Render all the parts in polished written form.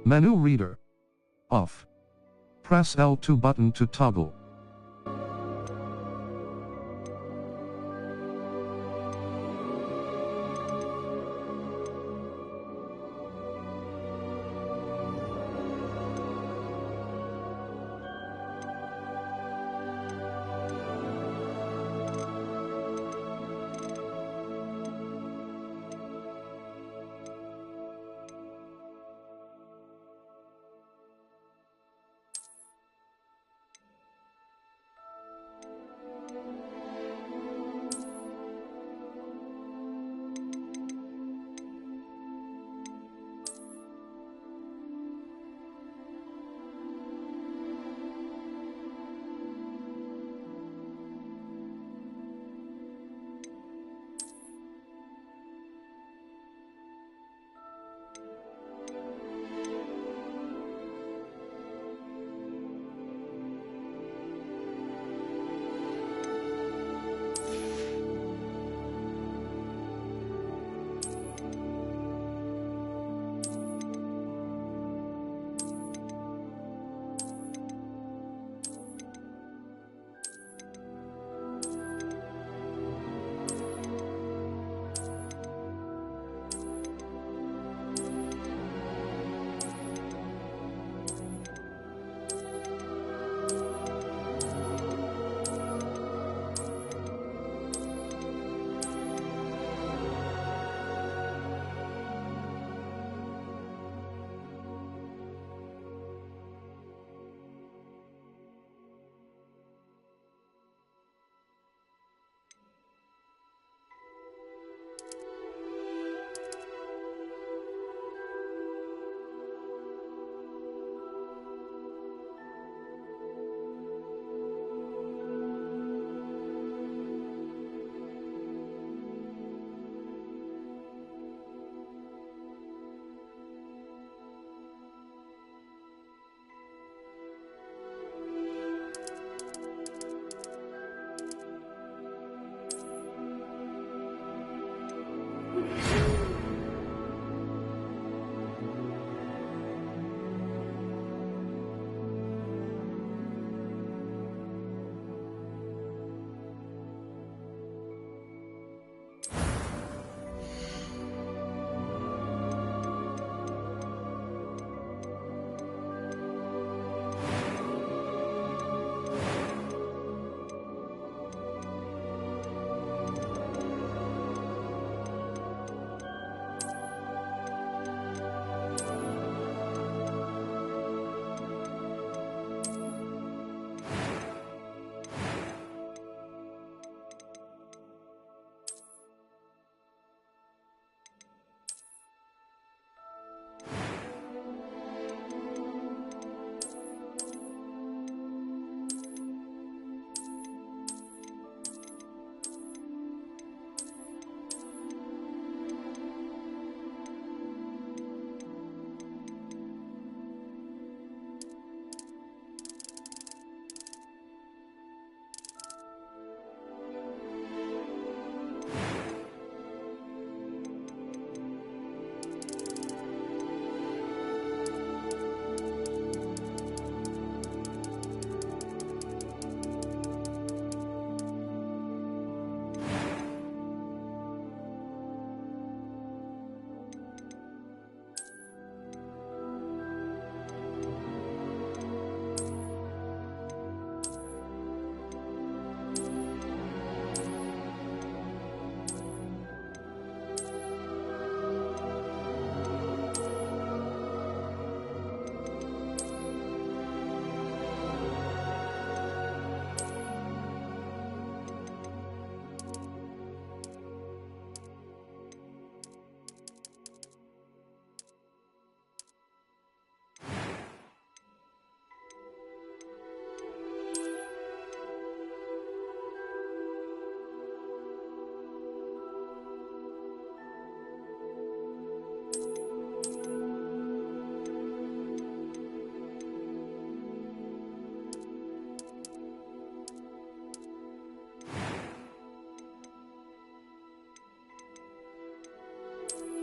Menu reader. Off. Press L2 button to toggle.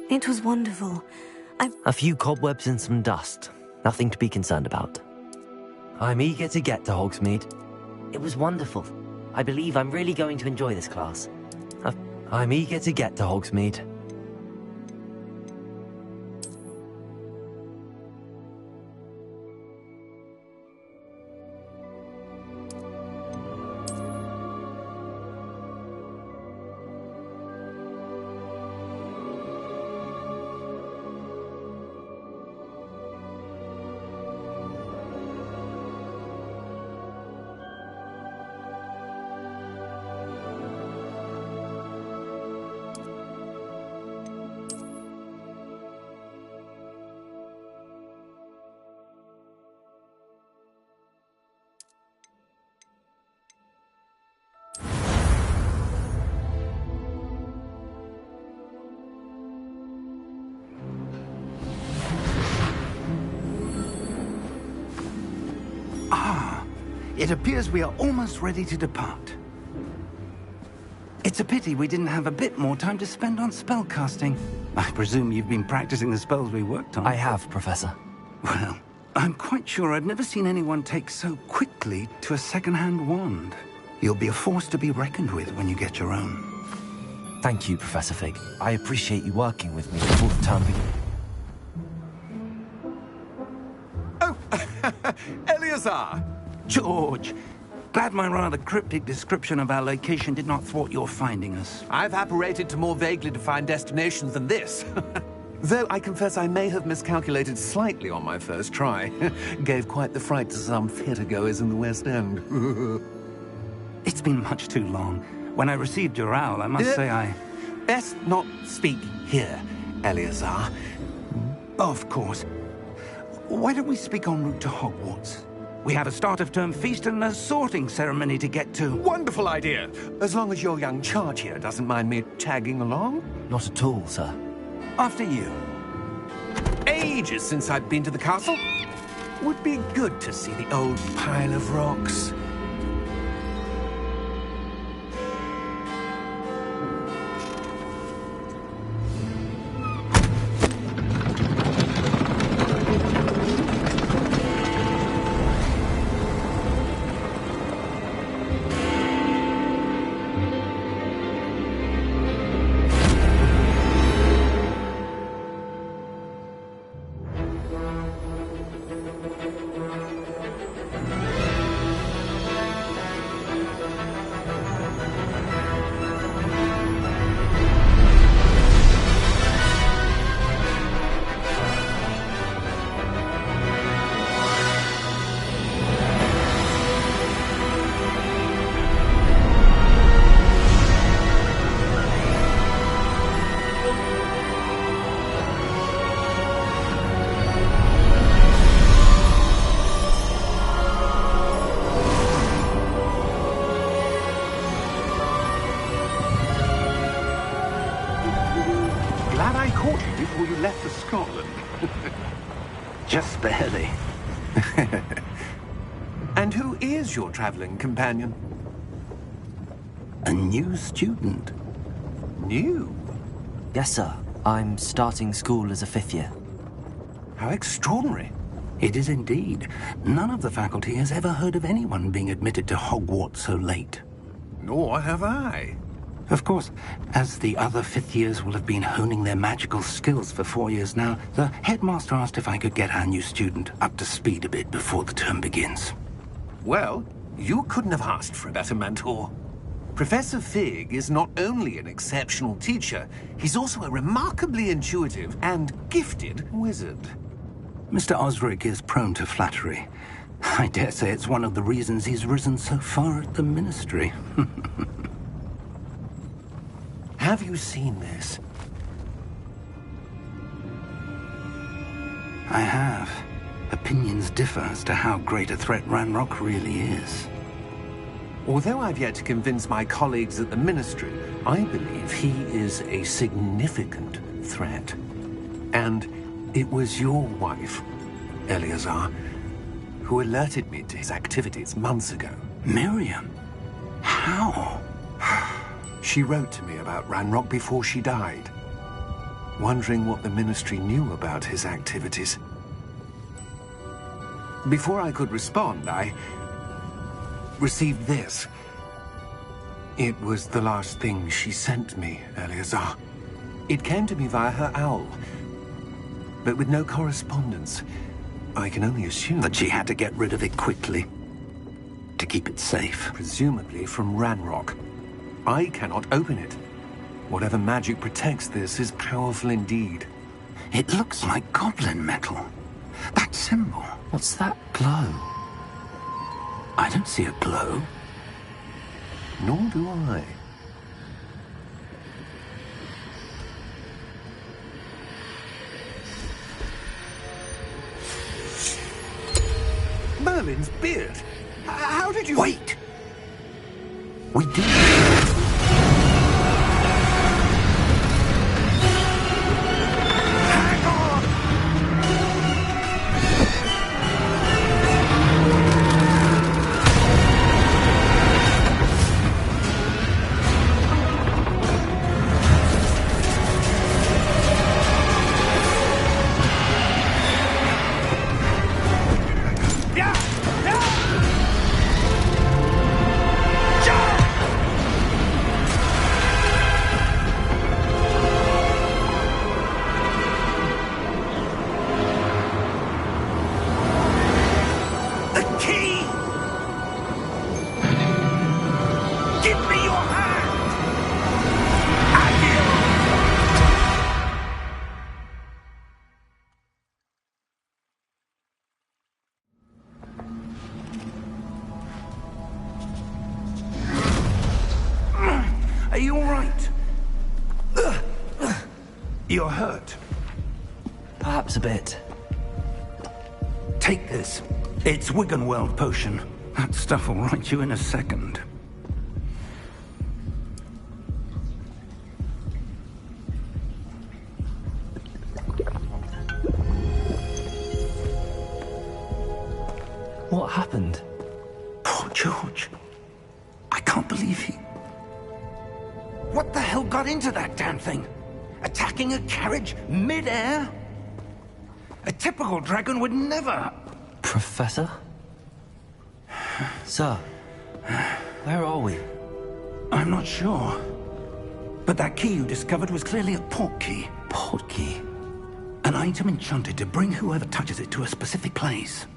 It was wonderful. A few cobwebs and some dust. Nothing to be concerned about. I'm eager to get to Hogsmeade. It was wonderful. I believe I'm really going to enjoy this class. I'm eager to get to Hogsmeade. It appears we are almost ready to depart. It's a pity we didn't have a bit more time to spend on spellcasting. I presume you've been practicing the spells we worked on. I have, Professor. Well, I'm quite sure I've never seen anyone take so quickly to a second-hand wand. You'll be a force to be reckoned with when you get your own. Thank you, Professor Fig. I appreciate you working with me before the term begins. Oh, Eleazar! George, glad my rather cryptic description of our location did not thwart your finding us. I've apparated to more vaguely defined destinations than this. Though I confess I may have miscalculated slightly on my first try. Gave quite the fright to some theatre-goers in the West End. It's been much too long. When I received your owl, I must say I... Best not speak here, Eleazar. Of course. Why don't we speak en route to Hogwarts? We have a start-of-term feast and a sorting ceremony to get to. Wonderful idea! As long as your young charge here doesn't mind me tagging along. Not at all, sir. After you. Ages since I've been to the castle. Would be good to see the old pile of rocks. Before you left for Scotland. Just barely. And who is your traveling companion? A new student. New? Yes, sir. I'm starting school as a 5th year. How extraordinary. It is indeed. None of the faculty has ever heard of anyone being admitted to Hogwarts so late. Nor have I. Of course, as the other 5th years will have been honing their magical skills for 4 years now, the headmaster asked if I could get our new student up to speed a bit before the term begins. Well, you couldn't have asked for a better mentor. Professor Fig is not only an exceptional teacher, he's also a remarkably intuitive and gifted wizard. Mr. Osric is prone to flattery. I dare say it's one of the reasons he's risen so far at the Ministry. Have you seen this? I have. Opinions differ as to how great a threat Ranrock really is. Although I've yet to convince my colleagues at the Ministry, I believe he is a significant threat. And it was your wife, Eleazar, who alerted me to his activities months ago. Miriam? How? She wrote to me about Ranrock before she died. wondering what the Ministry knew about his activities. Before I could respond, I received this. It was the last thing she sent me, Eleazar. It came to me via her owl, but with no correspondence. I can only assume That she had to get rid of it quickly, to keep it safe. presumably from Ranrock. I cannot open it. Whatever magic protects this is powerful indeed. It looks like goblin metal. That symbol. What's that glow? I don't see a glow. Nor do I. Merlin's beard! How did you... Wait! We do. Hang on! Yeah! Yeah! The key! Give me your hand! Are you all right? You're hurt. Perhaps a bit. Take this. It's Wiggenweld potion. That stuff will right you in a second. What happened? Poor George. I can't believe he... What the hell got into that damn thing? Attacking a carriage mid-air? A typical dragon would never... Professor? Sir, where are we? I'm not sure. But that key you discovered was clearly a port key. Port key? An item enchanted to bring whoever touches it to a specific place.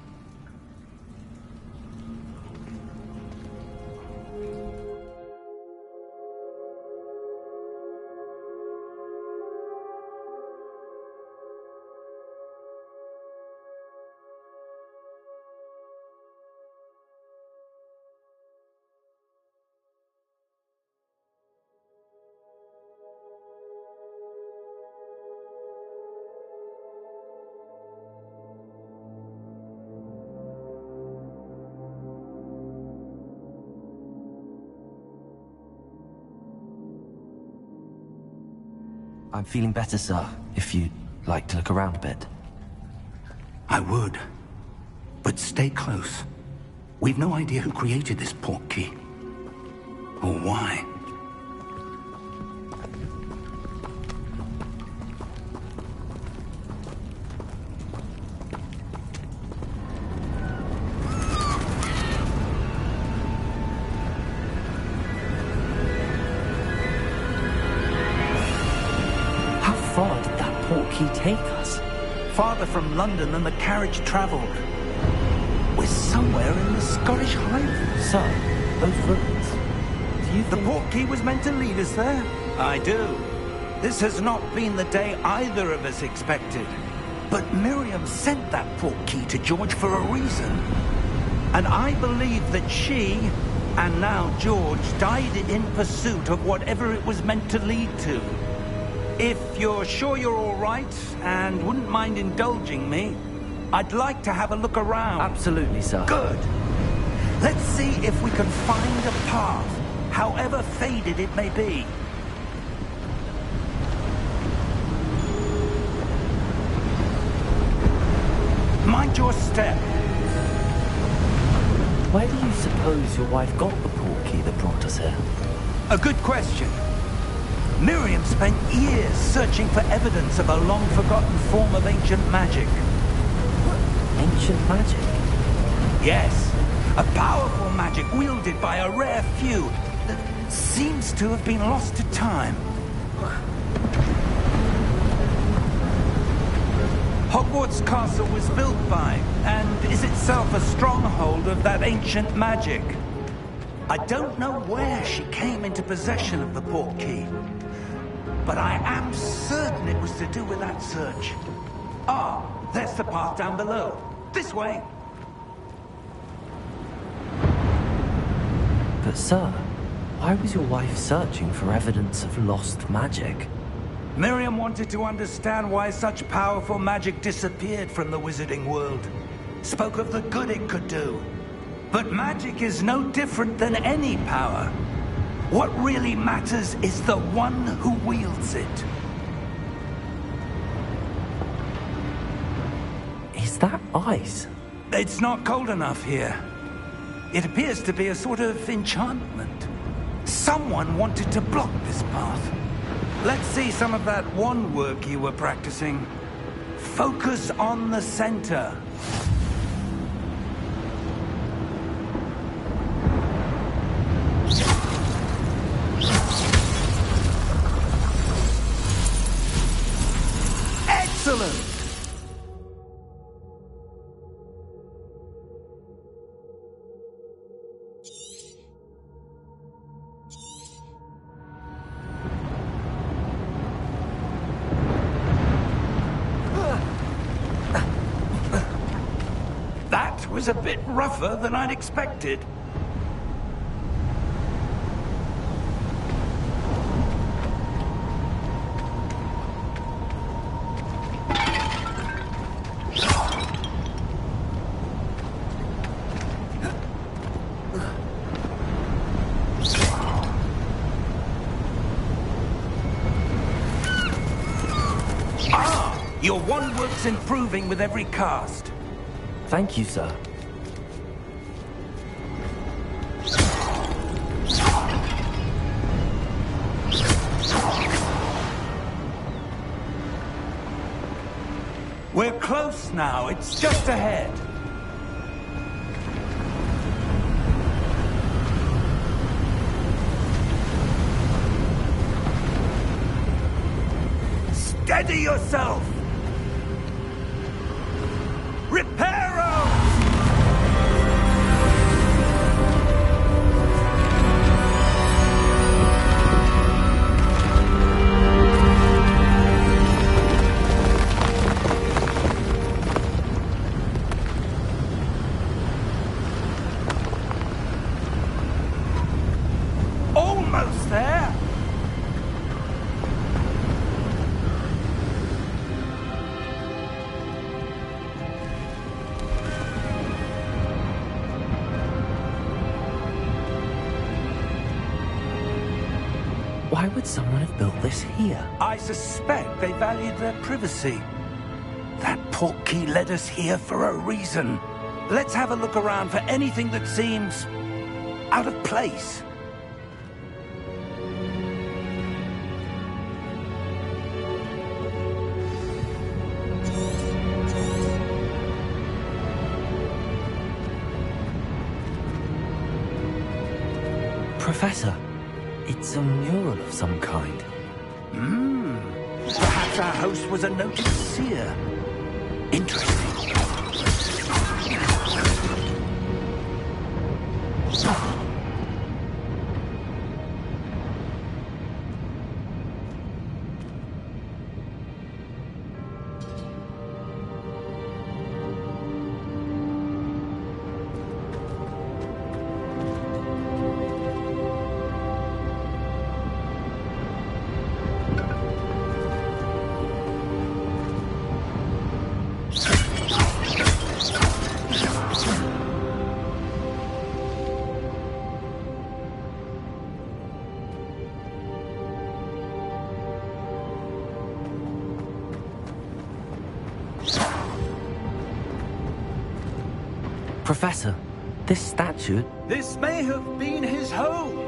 I'm feeling better, sir, if you'd like to look around a bit. I would. But stay close. We've no idea who created this port key. Or why. How far did that port key take us? Farther from London than the carriage travelled. We're somewhere in the Scottish Highlands. Sir, those ruins. Do you The think... port key was meant to lead us there? I do. This has not been the day either of us expected. But Miriam sent that port key to George for a reason. And I believe that she, and now George, died in pursuit of whatever it was meant to lead to. If you're sure you're all right, and wouldn't mind indulging me, I'd like to have a look around. Absolutely, sir. Good. Let's see if we can find a path, however faded it may be. Mind your step. Where do you suppose your wife got the port key that brought us here? A good question. Miriam spent years searching for evidence of a long-forgotten form of ancient magic. Ancient magic? Yes, a powerful magic wielded by a rare few that seems to have been lost to time. Hogwarts Castle was built by, and is itself a stronghold of that ancient magic. I don't know where she came into possession of the portkey, but I am certain it was to do with that search. Ah, there's the path down below. This way. But sir, why was your wife searching for evidence of lost magic? Miriam wanted to understand why such powerful magic disappeared from the wizarding world. Spoke of the good it could do. But magic is no different than any power. What really matters is the one who wields it. Is that ice? It's not cold enough here. It appears to be a sort of enchantment. Someone wanted to block this path. Let's see some of that wand work you were practicing. Focus on the center. Excellent! That was a bit rougher than I'd expected. Your wand work's improving with every cast. Thank you, sir. We're close now. It's just ahead. Steady yourself! Reparo! Almost there! Why would someone have built this here? I suspect they valued their privacy. That portkey led us here for a reason. Let's have a look around for anything that seems out of place. Professor, it's a mural of some kind. Perhaps our host was a noted seer. Interesting. Professor, this statue... This may have been his home.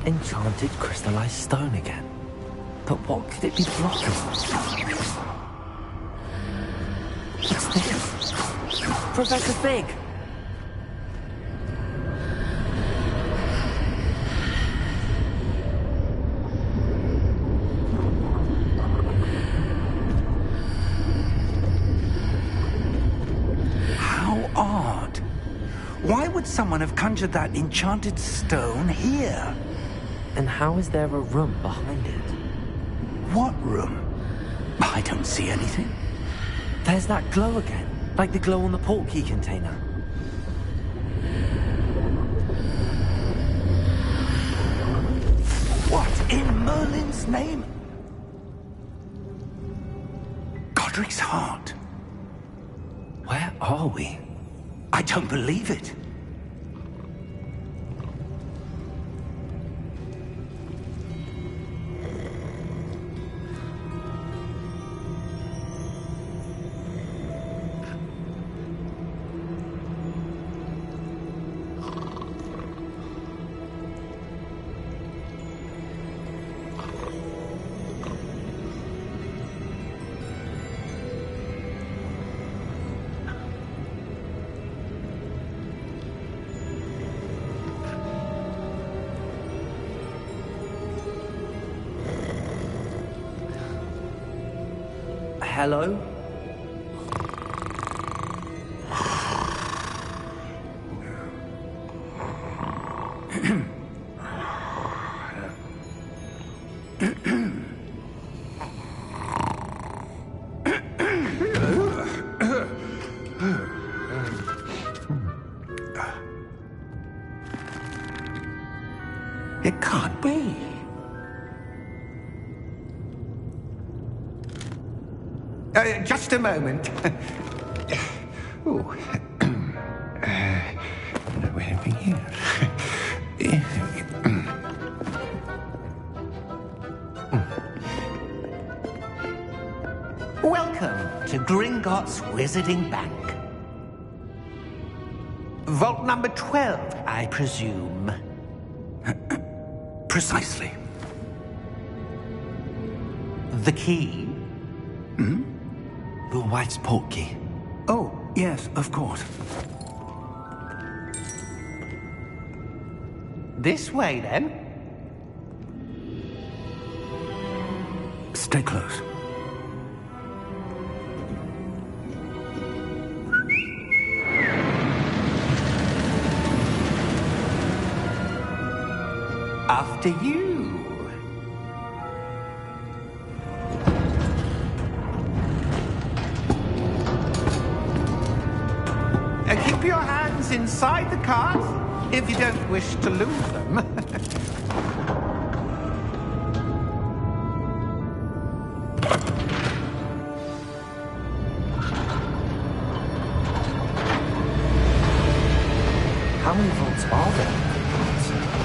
Enchanted crystallized stone again. But what could it be blocking? What's this? Professor Fig! How odd. Why would someone have conjured that enchanted stone here? And how is there a room behind it? What room? I don't see anything. There's that glow again, like the glow on the portkey container. What in Merlin's name? Godric's heart. Where are we? I don't believe it. Hello? It can't be. Just a moment. Oh. Anything here? Welcome to Gringotts Wizarding Bank. Vault number 12, I presume. Precisely. The key? Your wife's portkey. Oh, yes, of course. This way, then. Stay close. After you. Keep your hands inside the cart if you don't wish to lose them. How many vaults are there?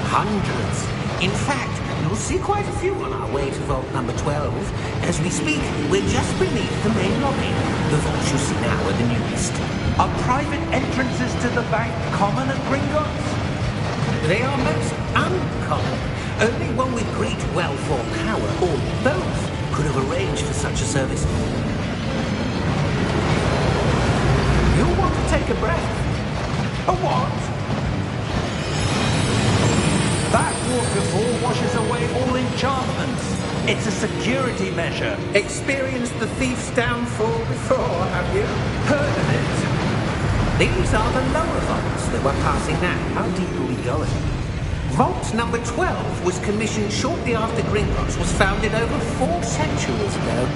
Hundreds. In fact, you'll see quite a few on our way to vault number 12. As we speak, we're just beneath the main lobby. The vaults you see now are the newest. Are private entrances to the bank common at Gringotts? They are most uncommon. Only one with great wealth or power, or both, could have arranged for such a service. You'll want to take a breath. A what? That waterfall washes away all enchantments. It's a security measure. Experienced the thief's downfall before, have you? Heard of it? These are the lower vaults that we're passing now. How deep are we going? Vault number 12 was commissioned shortly after Gringotts was founded over 4 centuries ago.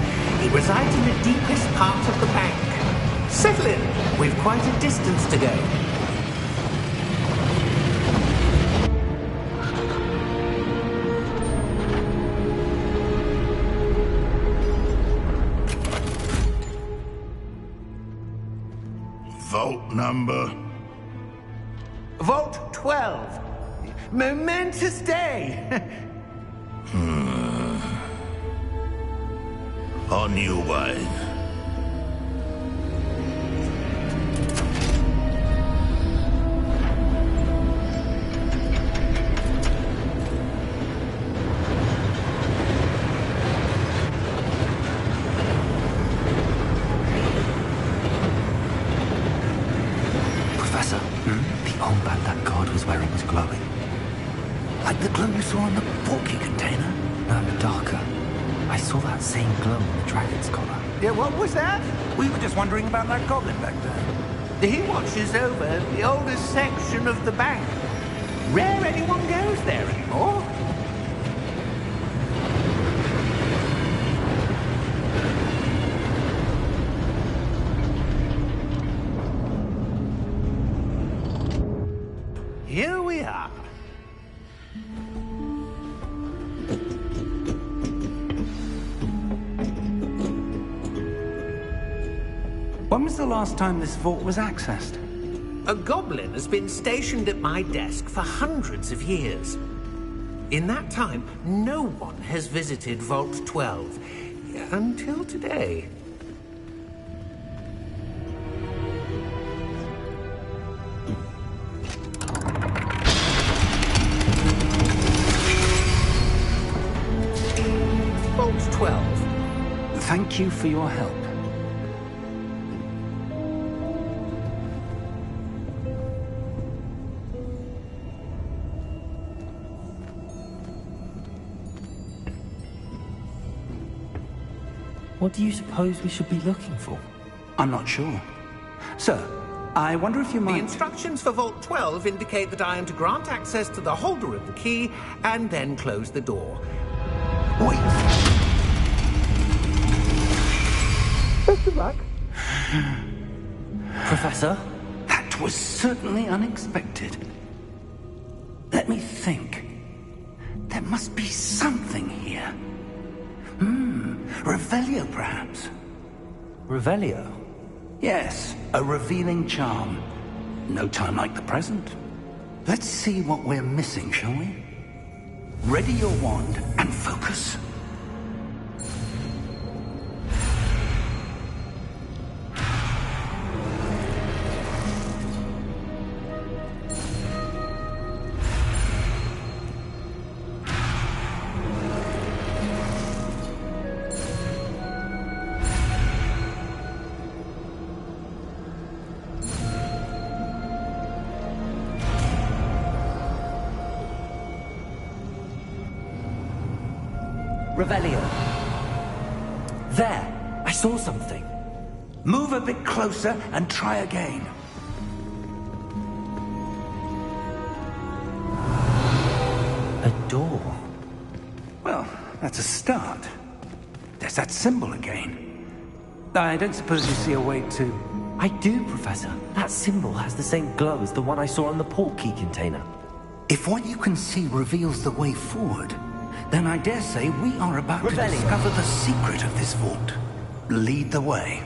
It resides in the deepest part of the bank. Settle in. We've quite a distance to go. Vault number? Vault 12. Momentous day. On you, wine. Professor, the armband that guard was wearing was glowing. Like the glow you saw in the porky container? No, darker. I saw that same glow on the dragon's collar. Yeah, what was that? We were just wondering about that goblin back there. He watches over the oldest section of the bank. Rare anyone goes there anymore. Here we are. When was the last time this vault was accessed? A goblin has been stationed at my desk for hundreds of years. In that time, no one has visited Vault 12. Until today. Vault 12. Thank you for your help. What do you suppose we should be looking for? I'm not sure. Sir, I wonder if you The might... instructions for Vault 12 indicate that I am to grant access to the holder of the key and then close the door. Wait! Best of luck. Professor? That was certainly unexpected. Let me think. There must be something here. Revelio, perhaps? Revelio? Yes, a revealing charm. No time like the present. Let's see what we're missing, shall we? Ready your wand and focus. Revelio. There! I saw something. Move a bit closer and try again. A door. Well, that's a start. There's that symbol again. I don't suppose you see a way to... I do, Professor. That symbol has the same glow as the one I saw on the port key container. If what you can see reveals the way forward, then I dare say we are about to Revelio. discover the secret of this vault. Lead the way.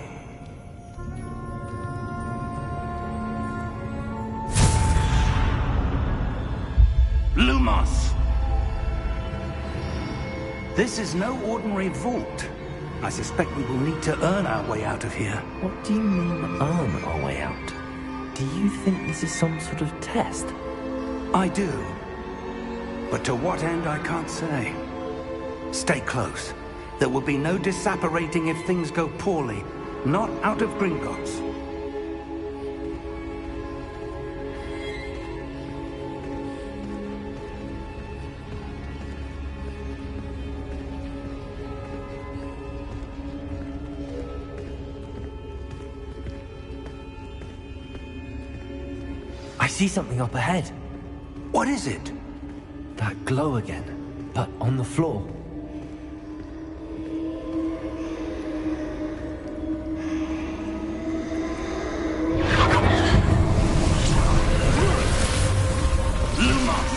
Lumos! This is no ordinary vault. I suspect we will need to earn our way out of here. What do you mean, earn our way out? Do you think this is some sort of test? I do. But to what end, I can't say. Stay close. There will be no disapparating if things go poorly. Not out of Gringotts. I see something up ahead. What is it? That glow again, but on the floor. Lumos!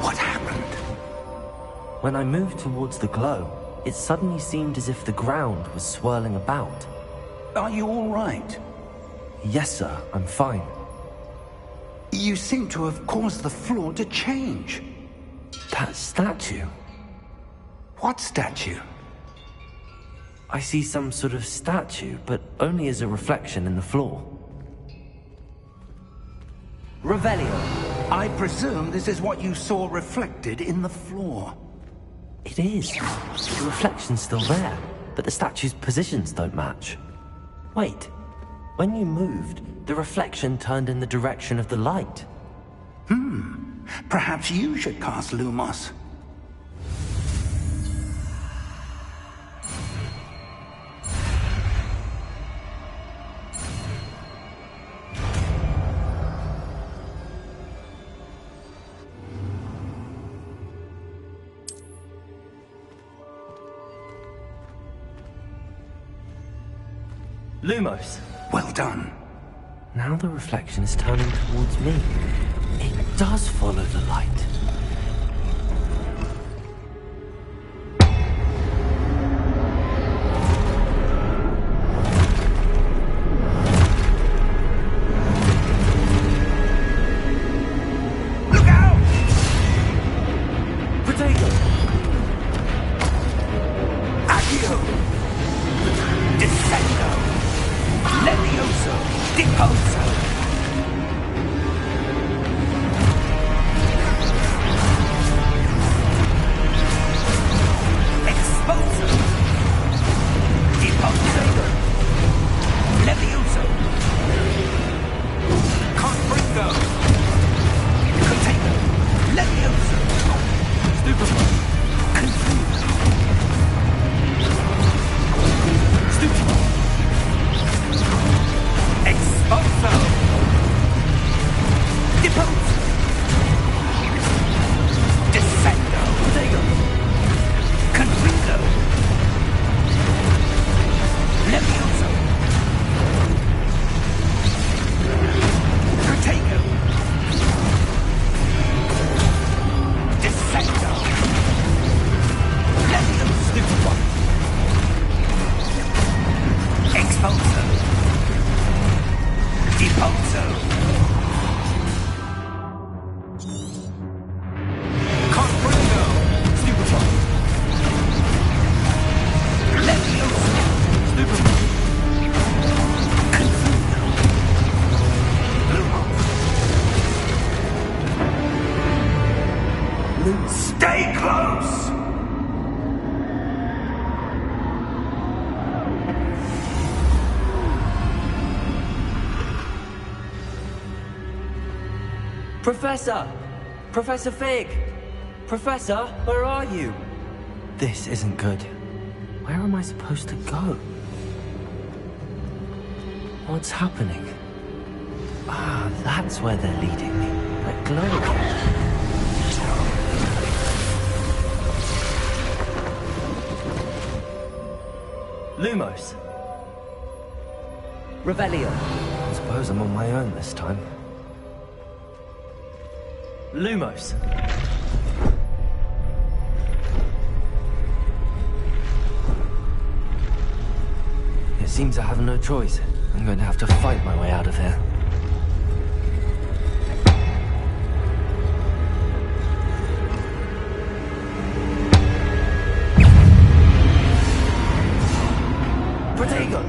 What happened? When I moved towards the glow, it suddenly seemed as if the ground was swirling about. Are you all right? Yes, sir, I'm fine. You seem to have caused the floor to change. That statue. What statue? I see some sort of statue, but only as a reflection in the floor. Revelio. I presume this is what you saw reflected in the floor. It is. The reflection's still there, but the statue's positions don't match. Wait, When you moved, the reflection turned in the direction of the light. Perhaps you should cast Lumos. Lumos! Well done. Now the reflection is turning towards me. It does follow the light. Look out! Potato! Accio! Descendo! Levioso! Deposo! Exposo! Deposo! Levioso! Confringo! Potato! Levioso! Stupefy! Confuso! Stupefy! Exposo! Deposo! Descendo! Potato! Confuso! Levioso! Potato! Descendo! Levioso! Stupefy! Exposo! Deposo! Confringo! Stupefy! Levioso! Stupefy! Confuso! Lumos! Stay close! Professor! Professor Fig! Professor, where are you? This isn't good. Where am I supposed to go? What's happening? Ah, that's where they're leading me. That glow. Lumos! Revelio! I suppose I'm on my own this time. Lumos! It seems I have no choice. I'm going to have to fight my way out of here. Protego!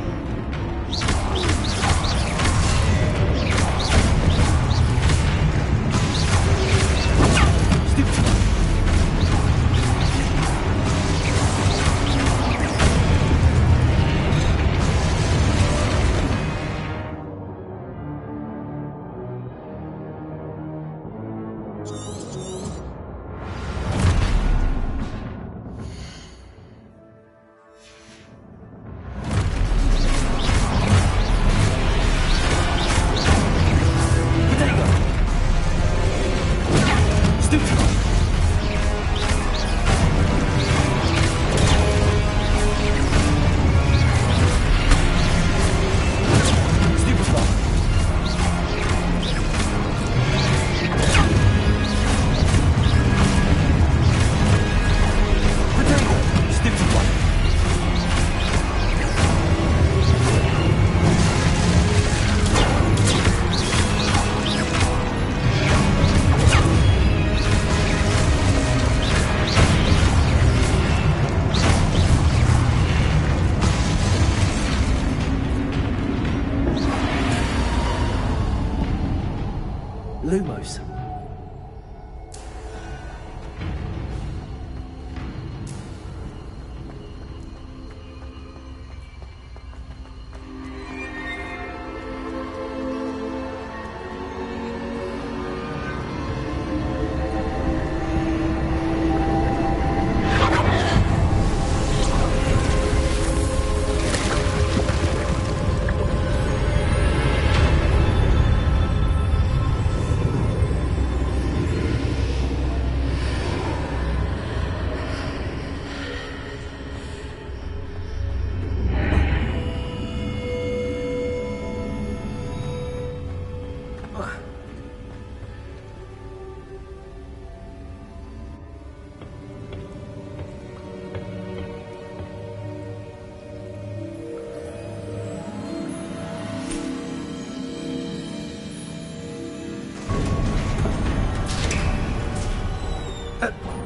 Lumos.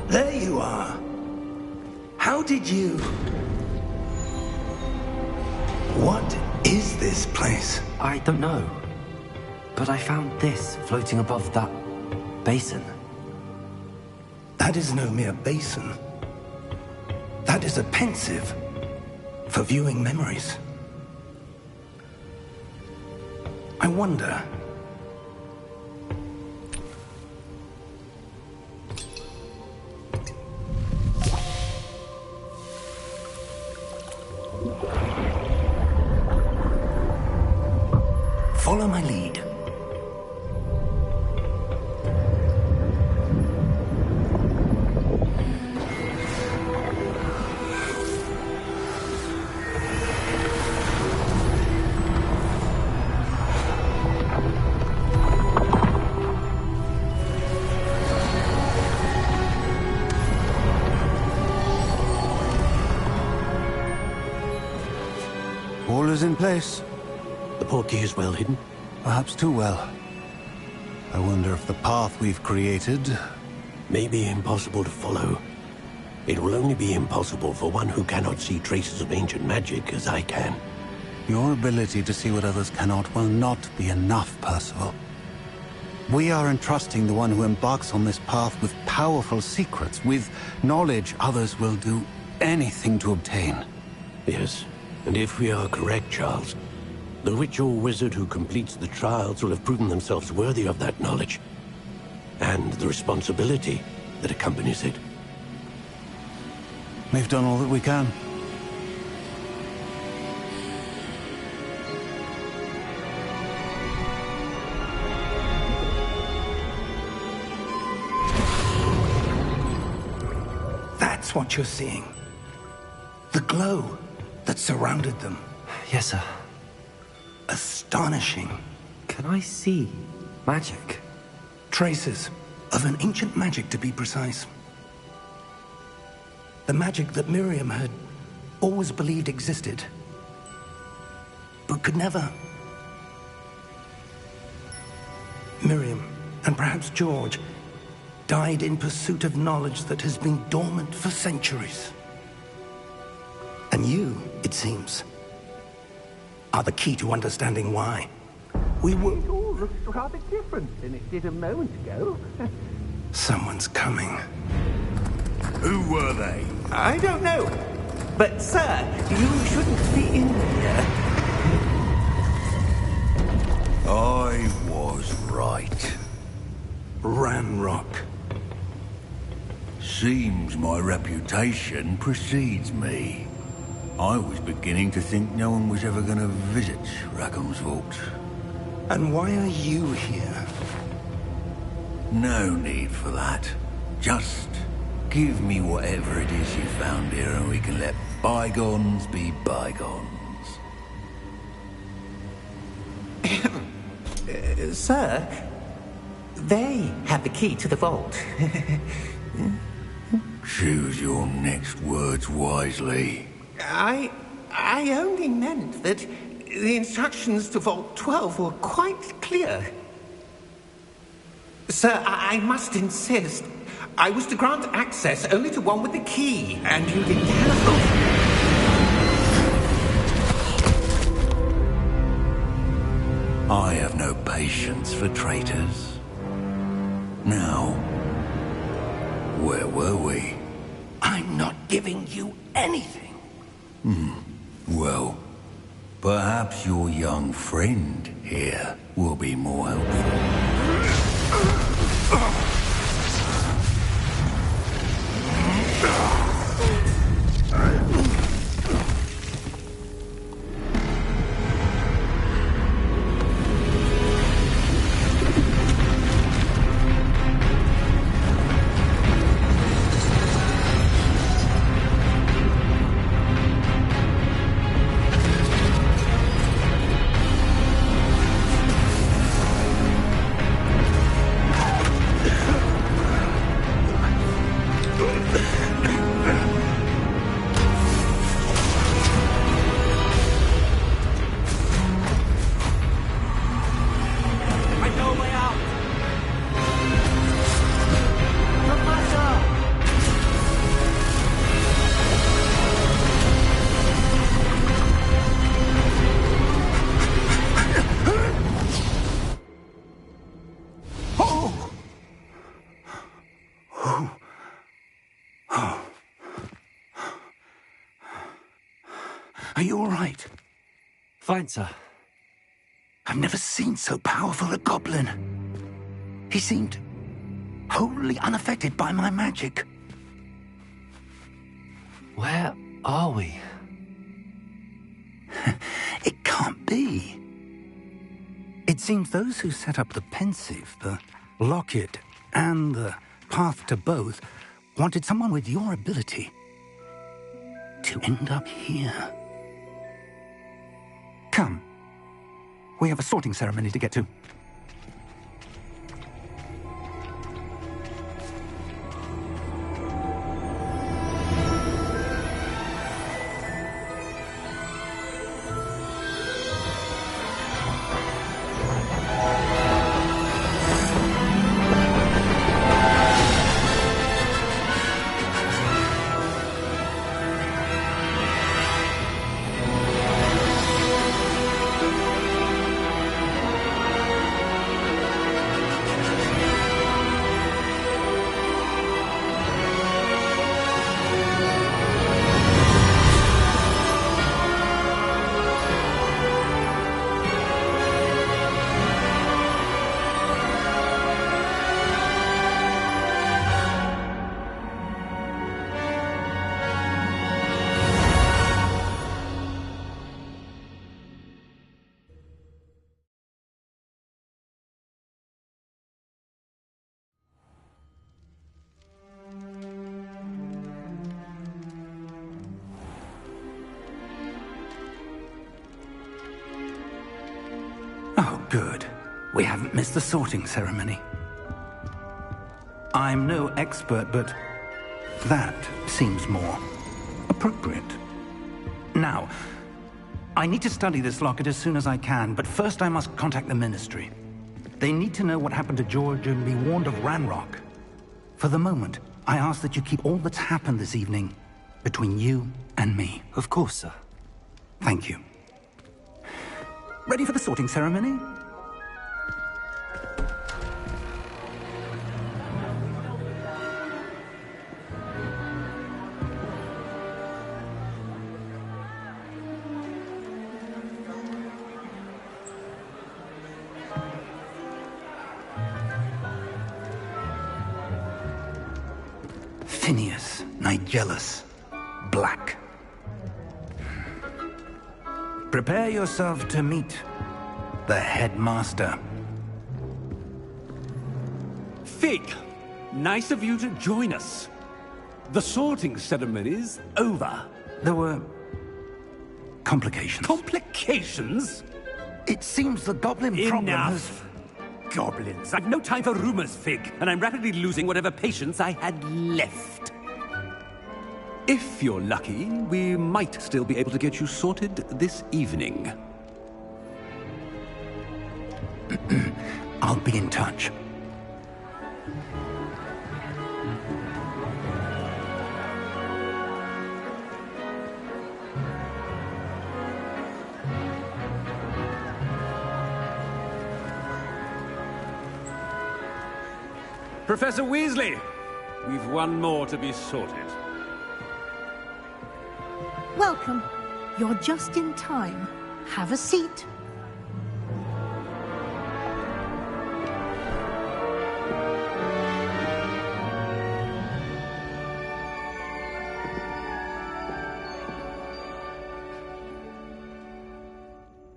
There you are. How did you... What is this place? I don't know. But I found this floating above that basin. That is no mere basin. That is a pensive for viewing memories. I wonder... Follow my lead. All is in place. The portkey is well hidden? Perhaps too well. I wonder if the path we've created... May be impossible to follow. It will only be impossible for one who cannot see traces of ancient magic as I can. Your ability to see what others cannot will not be enough, Percival. We are entrusting the one who embarks on this path with powerful secrets, with knowledge others will do anything to obtain. Yes, and if we are correct, Charles, the witch or wizard who completes the trials will have proven themselves worthy of that knowledge, and the responsibility that accompanies it. We've done all that we can. That's what you're seeing. The glow that surrounded them. Yes, sir. Astonishing. Can I see magic? Traces of an ancient magic, to be precise. The magic that Miriam had always believed existed, but could never. Miriam, and perhaps George, died in pursuit of knowledge that has been dormant for centuries. And you, it seems, are the key to understanding why. We were... It all looks rather different than it did a moment ago. Someone's coming. Who were they? I don't know. But, sir, you shouldn't be in here. I was right. Ranrock. Seems my reputation precedes me. I was beginning to think no one was ever going to visit Rackham's vault. And why are you here? No need for that. Just give me whatever it is you found here and we can let bygones be bygones. Sir, they have the key to the vault. Choose your next words wisely. I only meant that the instructions to Vault 12 were quite clear. Sir, I must insist. I was to grant access only to one with the key, and you didn't have... I have no patience for traitors. Now, where were we? I'm not giving you anything. Well, perhaps your young friend here will be more helpful. Are you all right? Fine, sir. I've never seen so powerful a goblin. He seemed wholly unaffected by my magic. Where are we? It can't be. It seems those who set up the pensive, the locket, and the path to both wanted someone with your ability to end up here. Come. We have a sorting ceremony to get to. Oh, good. We haven't missed the sorting ceremony. I'm no expert, but that seems more appropriate. Now, I need to study this locket as soon as I can, but first I must contact the Ministry. They need to know what happened to George and be warned of Ranrock. For the moment, I ask that you keep all that's happened this evening between you and me. Of course, sir. Thank you. Ready for the sorting ceremony? Phineas Nigellus Black. Prepare yourself to meet the headmaster. Fig, nice of you to join us. The sorting ceremony's over. There were complications. Complications? It seems the goblin problem has... Enough! Goblins. I've no time for rumors, Fig, and I'm rapidly losing whatever patience I had left. If you're lucky, we might still be able to get you sorted this evening. I'll be in touch. Professor Weasley, we've one more to be sorted. Welcome. You're just in time. Have a seat.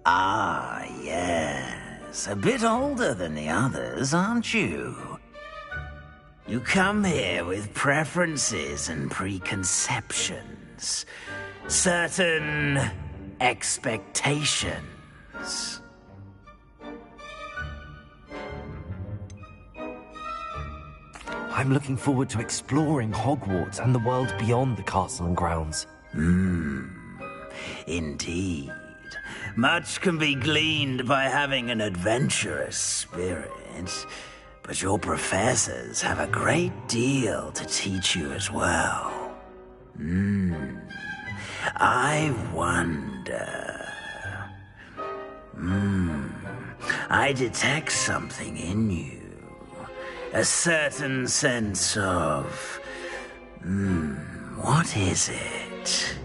Ah, yes. A bit older than the others, aren't you? You come here with preferences and preconceptions. Certain expectations. I'm looking forward to exploring Hogwarts and the world beyond the castle and grounds. Indeed. Much can be gleaned by having an adventurous spirit, but your professors have a great deal to teach you as well. I wonder... I detect something in you. A certain sense of... what is it?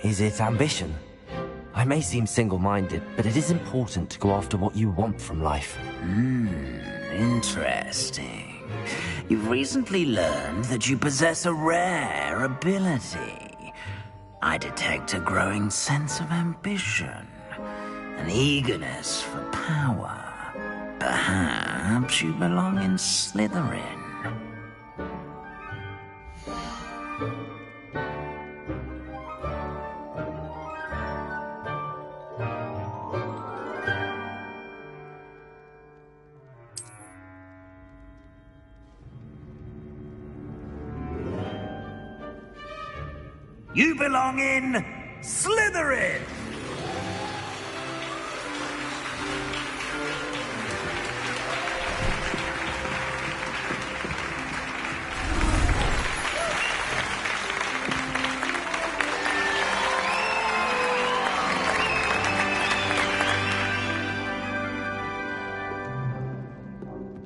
Is it ambition? I may seem single-minded, but it is important to go after what you want from life. Interesting. You've recently learned that you possess a rare ability. I detect a growing sense of ambition, an eagerness for power. Perhaps you belong in Slytherin. You belong in Slytherin!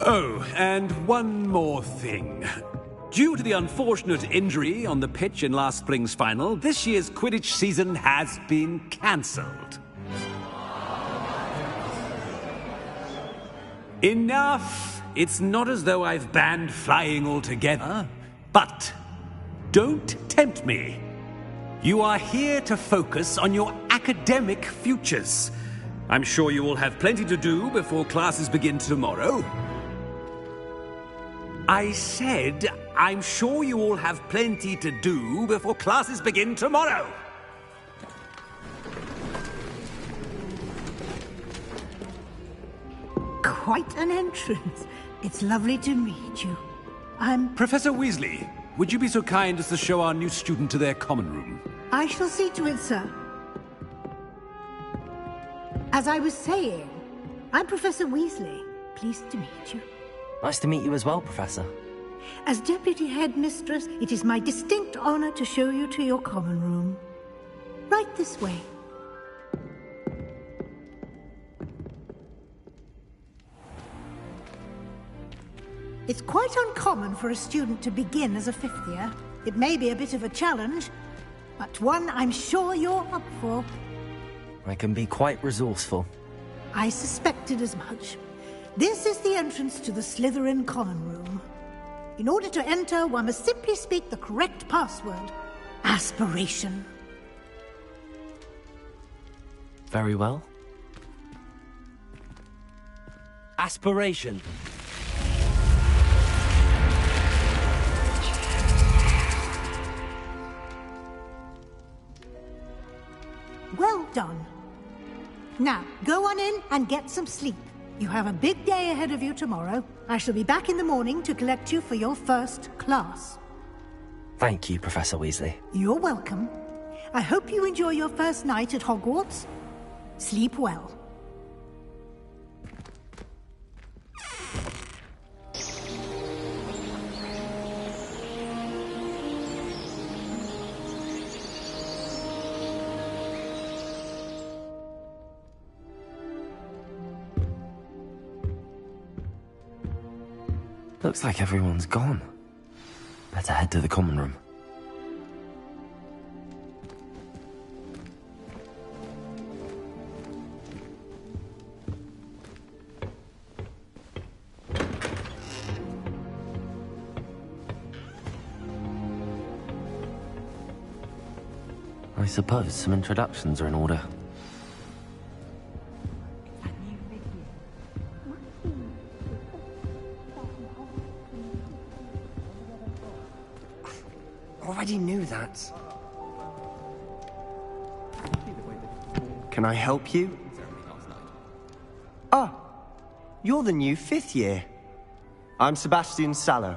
Oh, and one more thing. Due to the unfortunate injury on the pitch in last spring's final, this year's Quidditch season has been cancelled. Enough! It's not as though I've banned flying altogether, but don't tempt me. You are here to focus on your academic futures. I'm sure you will have plenty to do before classes begin tomorrow. I said, I'm sure you all have plenty to do before classes begin tomorrow. Quite an entrance. It's lovely to meet you. I'm... Professor Weasley, would you be so kind as to show our new student to their common room? I shall see to it, sir. As I was saying, I'm Professor Weasley. Pleased to meet you. Nice to meet you as well, Professor. As Deputy Headmistress, it is my distinct honor to show you to your common room. Right this way. It's quite uncommon for a student to begin as a fifth year. It may be a bit of a challenge, but one I'm sure you're up for. I can be quite resourceful. I suspected as much. This is the entrance to the Slytherin common room. In order to enter, one must simply speak the correct password. Aspiration. Very well. Aspiration. Well done. Now, go on in and get some sleep. You have a big day ahead of you tomorrow. I shall be back in the morning to collect you for your first class. Thank you, Professor Weasley. You're welcome. I hope you enjoy your first night at Hogwarts. Sleep well. Looks like everyone's gone. Better head to the common room. I suppose some introductions are in order. Already knew that. Can I help you? Ah, you're the new fifth year. I'm Sebastian Sallow.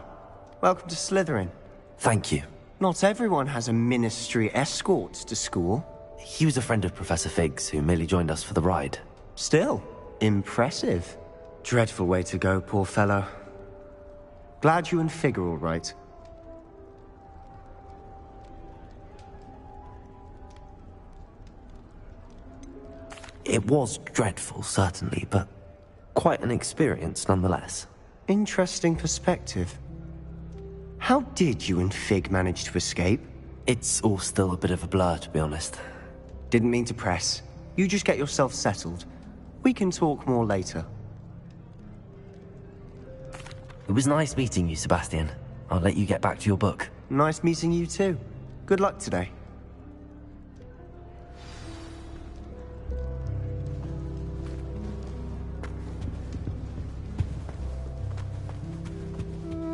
Welcome to Slytherin. Thank you. Not everyone has a ministry escort to school. He was a friend of Professor Fig's who merely joined us for the ride. Still, impressive. Dreadful way to go, poor fellow. Glad you and Fig are all right. It was dreadful, certainly, but quite an experience nonetheless. Interesting perspective. How did you and Fig manage to escape? It's all still a bit of a blur, to be honest. Didn't mean to press. You just get yourself settled. We can talk more later. It was nice meeting you, Sebastian. I'll let you get back to your book. Nice meeting you too. Good luck today.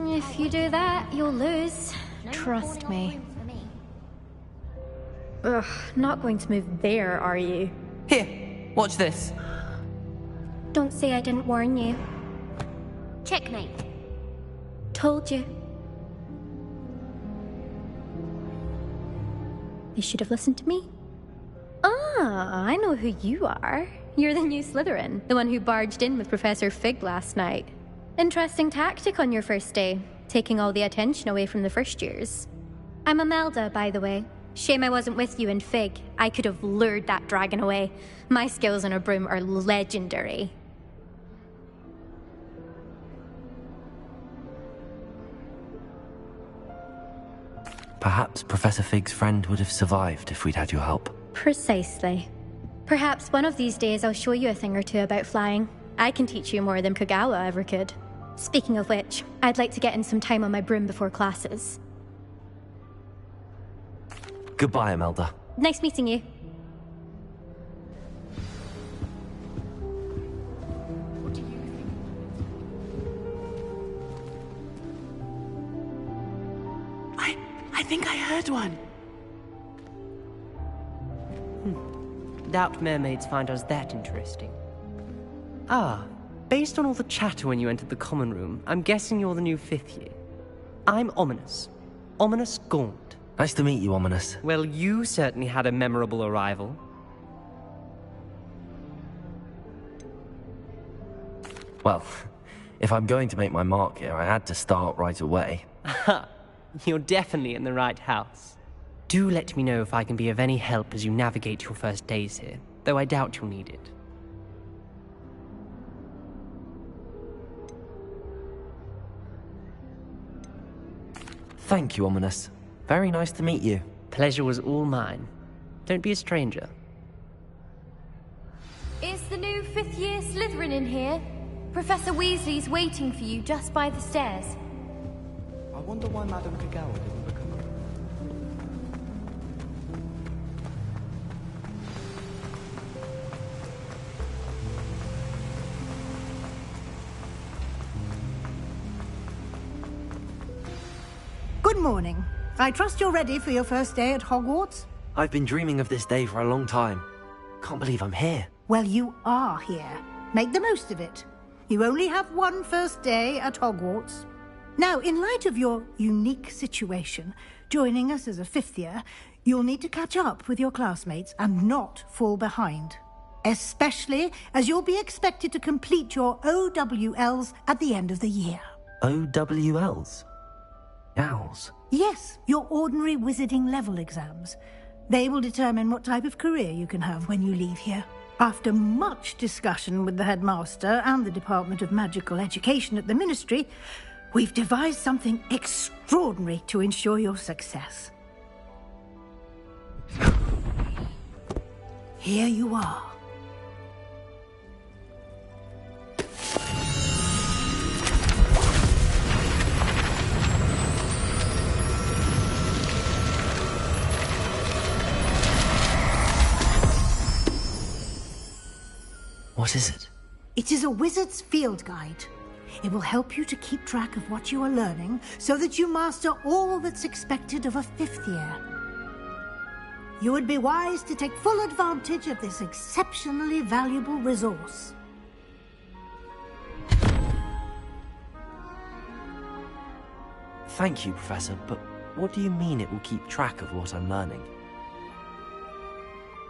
If you do that, you'll lose. Trust me. Ugh, not going to move there, are you? Here, watch this. Don't say I didn't warn you. Checkmate. Told you. You should have listened to me. Ah, I know who you are. You're the new Slytherin, the one who barged in with Professor Fig last night. Interesting tactic on your first day, taking all the attention away from the first years. I'm Imelda, by the way. Shame I wasn't with you in Fig. I could have lured that dragon away. My skills on a broom are legendary. Perhaps Professor Fig's friend would have survived if we'd had your help. Precisely. Perhaps one of these days I'll show you a thing or two about flying. I can teach you more than Kagawa ever could. Speaking of which, I'd like to get in some time on my broom before classes. Goodbye, Imelda. Nice meeting you. I think I heard one. Doubt mermaids find us that interesting. Ah, based on all the chatter when you entered the common room, I'm guessing you're the new 5th year. I'm Ominous. Ominous Gaunt. Nice to meet you, Ominous. Well, you certainly had a memorable arrival. Well, if I'm going to make my mark here, I had to start right away. Aha, you're definitely in the right house. Do let me know if I can be of any help as you navigate your first days here, though I doubt you'll need it. Thank you, Ominous. Very nice to meet you. Pleasure was all mine. Don't be a stranger. Is the new 5th year Slytherin in here? Professor Weasley's waiting for you just by the stairs. I wonder why Madame Kagawa didn't become a... Good morning. I trust you're ready for your first day at Hogwarts? I've been dreaming of this day for a long time. Can't believe I'm here. Well, you are here. Make the most of it. You only have one first day at Hogwarts. Now, in light of your unique situation, joining us as a 5th year, you'll need to catch up with your classmates and not fall behind. Especially as you'll be expected to complete your OWLs at the end of the year. OWLs? Owls? Yes, your ordinary wizarding level exams. They will determine what type of career you can have when you leave here. After much discussion with the headmaster and the Department of Magical Education at the Ministry, we've devised something extraordinary to ensure your success. Here you are. What is it? It is a wizard's field guide. It will help you to keep track of what you are learning so that you master all that's expected of a 5th year. You would be wise to take full advantage of this exceptionally valuable resource. Thank you, Professor, but what do you mean it will keep track of what I'm learning?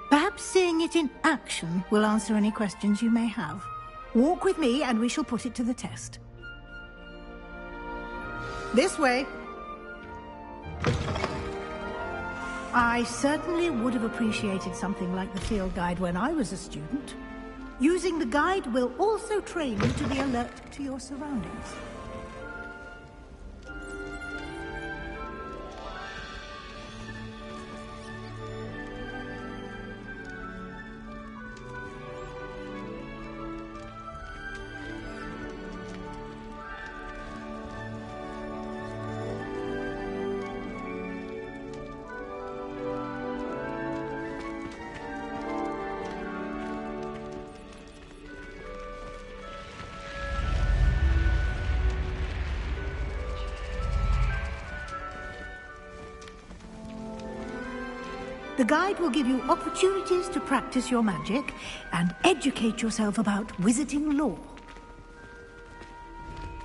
Perhaps seeing it in action will answer any questions you may have. Walk with me and we shall put it to the test. This way. I certainly would have appreciated something like the field guide when I was a student. Using the guide will also train you to be alert to your surroundings. The guide will give you opportunities to practice your magic and educate yourself about wizarding lore.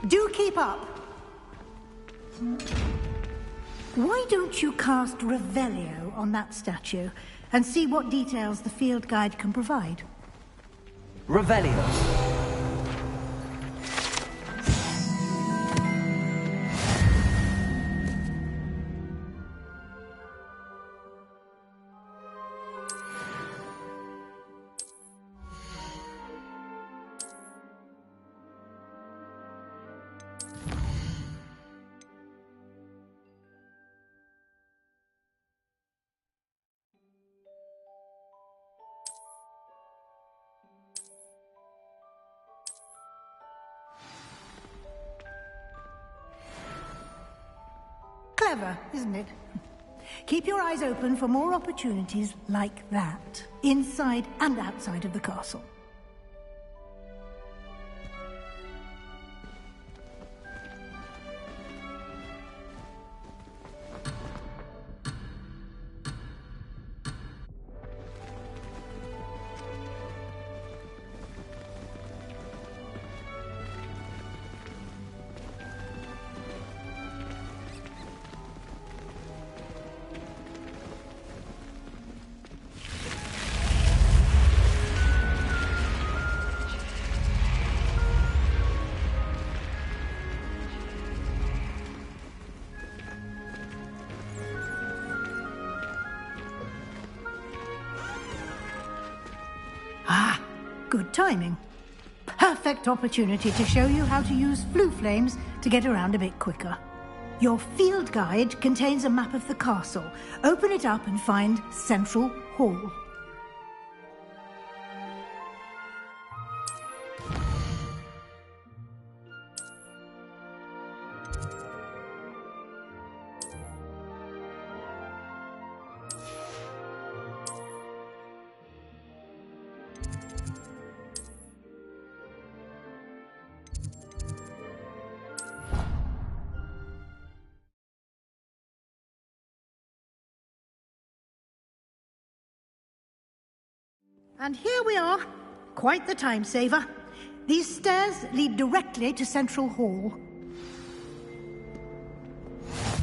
Do keep up! Why don't you cast Revelio on that statue and see what details the field guide can provide? Revelio. Clever, isn't it? Keep your eyes open for more opportunities like that, inside and outside of the castle. Ah, good timing. Perfect opportunity to show you how to use flue flames to get around a bit quicker. Your field guide contains a map of the castle. Open it up and find Central Hall. And here we are. Quite the time saver. These stairs lead directly to Central Hall.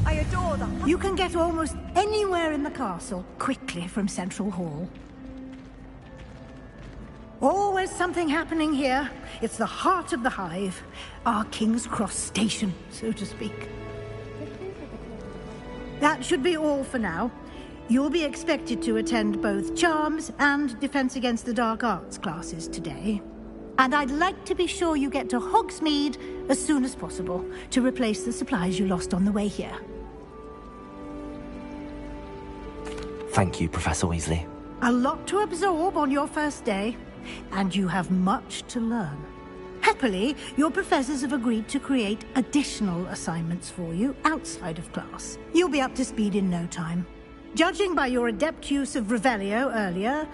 I adore them. You can get almost anywhere in the castle quickly from Central Hall. Always something happening here. It's the heart of the hive. Our King's Cross station, so to speak. That should be all for now. You'll be expected to attend both Charms and Defense Against the Dark Arts classes today. And I'd like to be sure you get to Hogsmeade as soon as possible to replace the supplies you lost on the way here. Thank you, Professor Weasley. A lot to absorb on your first day, and you have much to learn. Happily, your professors have agreed to create additional assignments for you outside of class. You'll be up to speed in no time. Judging by your adept use of Revelio earlier,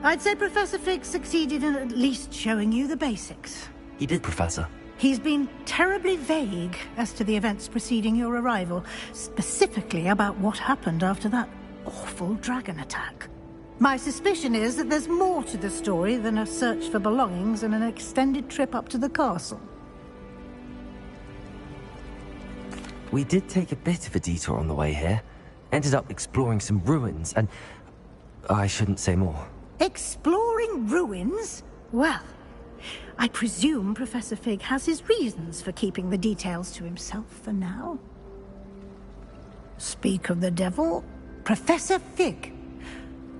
I'd say Professor Fig succeeded in at least showing you the basics. He did, Professor. He's been terribly vague as to the events preceding your arrival, specifically about what happened after that awful dragon attack. My suspicion is that there's more to the story than a search for belongings and an extended trip up to the castle. We did take a bit of a detour on the way here. Ended up exploring some ruins, and I shouldn't say more. Exploring ruins? Well, I presume Professor Fig has his reasons for keeping the details to himself for now. Speak of the devil, Professor Fig.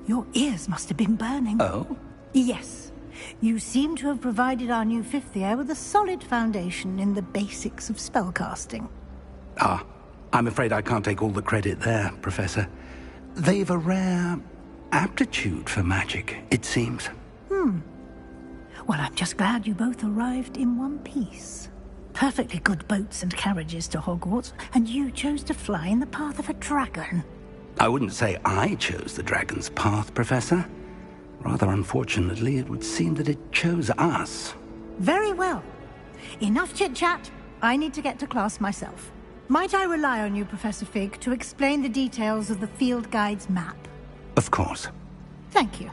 Your ears must have been burning. Oh? Yes. You seem to have provided our new fifth year with a solid foundation in the basics of spellcasting. Ah, I'm afraid I can't take all the credit there, Professor. They've a rare aptitude for magic, it seems. Well, I'm just glad you both arrived in one piece. Perfectly good boats and carriages to Hogwarts, and you chose to fly in the path of a dragon. I wouldn't say I chose the dragon's path, Professor. Rather unfortunately, it would seem that it chose us. Very well. Enough chit-chat. I need to get to class myself. Might I rely on you, Professor Fig, to explain the details of the field guide's map? Of course. Thank you.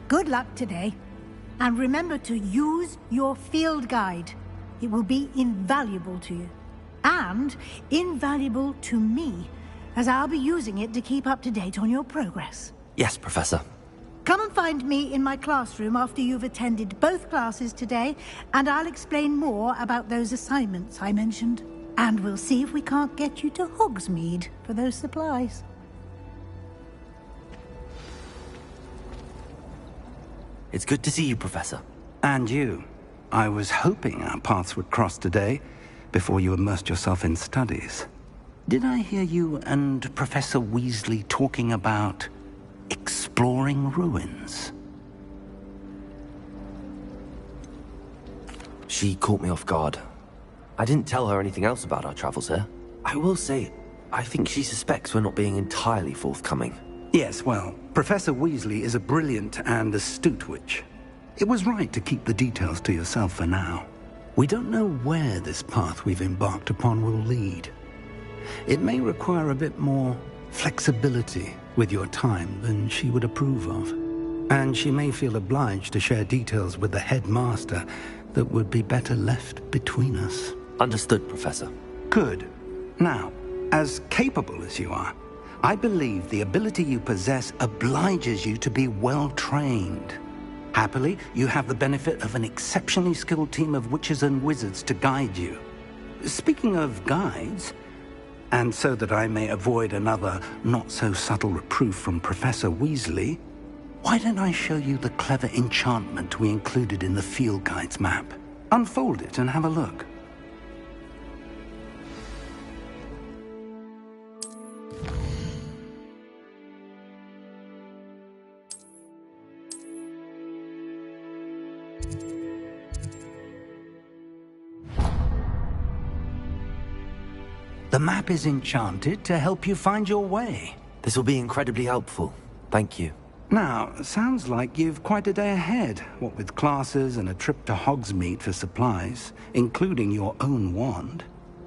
Good luck today. And remember to use your field guide. It will be invaluable to you. And invaluable to me, as I'll be using it to keep up to date on your progress. Yes, Professor. Come and find me in my classroom after you've attended both classes today, and I'll explain more about those assignments I mentioned. And we'll see if we can't get you to Hogsmeade for those supplies. It's good to see you, Professor. And you. I was hoping our paths would cross today, before you immersed yourself in studies. Did I hear you and Professor Weasley talking about exploring ruins? She caught me off guard. I didn't tell her anything else about our travels here. I will say, I think she suspects we're not being entirely forthcoming. Yes, well, Professor Weasley is a brilliant and astute witch. It was right to keep the details to yourself for now. We don't know where this path we've embarked upon will lead. It may require a bit more flexibility with your time than she would approve of. And she may feel obliged to share details with the headmaster that would be better left between us. Understood, Professor. Good. Now, as capable as you are, I believe the ability you possess obliges you to be well-trained. Happily, you have the benefit of an exceptionally skilled team of witches and wizards to guide you. Speaking of guides, and so that I may avoid another not-so-subtle reproof from Professor Weasley, why don't I show you the clever enchantment we included in the field guide's map? Unfold it and have a look. The map is enchanted to help you find your way. This will be incredibly helpful. Thank you. Now, sounds like you've quite a day ahead, what with classes and a trip to Hogsmeade for supplies, including your own wand.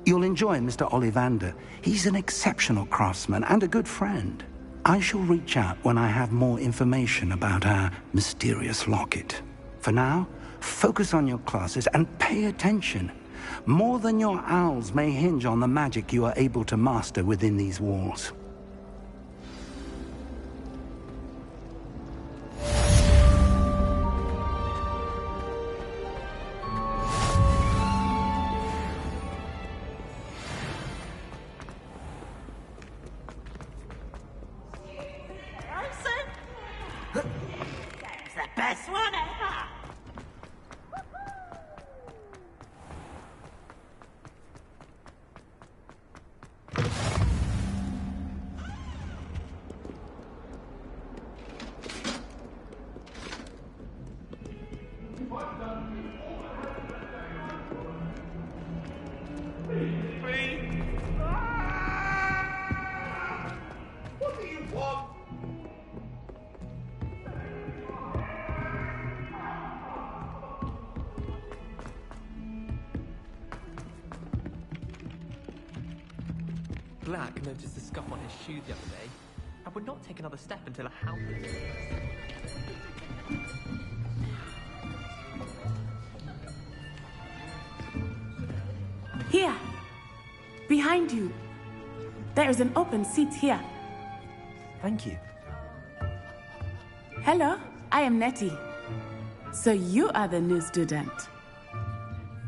You'll enjoy Mr. Ollivander. He's an exceptional craftsman and a good friend. I shall reach out when I have more information about our mysterious locket. For now, focus on your classes and pay attention. More than your owls may hinge on the magic you are able to master within these walls. That's the best one ever! What do you want? Black noticed a scuff on his shoe the other day. I would not take another step until a hound. Here! Behind you! There is an open seat here. Thank you. Hello, I am Nettie. So you are the new student.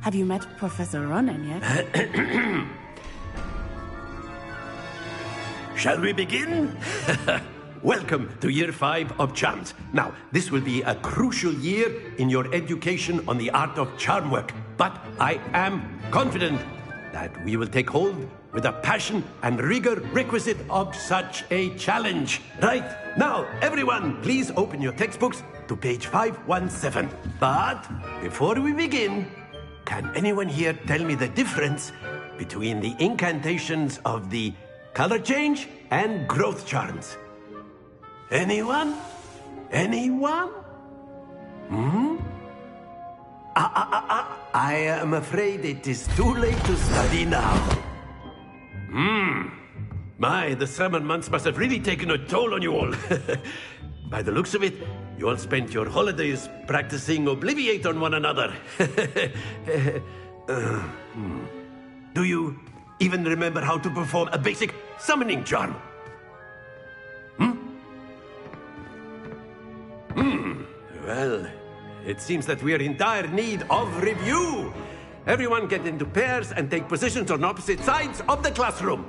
Have you met Professor Ronan yet? Shall we begin? Welcome to Year 5 of Charms. Now, this will be a crucial year in your education on the art of charm work. But I am confident that we will take hold with the passion and rigor requisite of such a challenge. Right, now, everyone, please open your textbooks to page 517. But before we begin, can anyone here tell me the difference between the incantations of the color change and growth charms? Anyone? Anyone? I am afraid it is too late to study now. My, the summer months must have really taken a toll on you all. By the looks of it, you all spent your holidays practicing Obliviate on one another. Do you even remember how to perform a basic summoning charm? Well, it seems that we are in dire need of review. Everyone get into pairs and take positions on opposite sides of the classroom.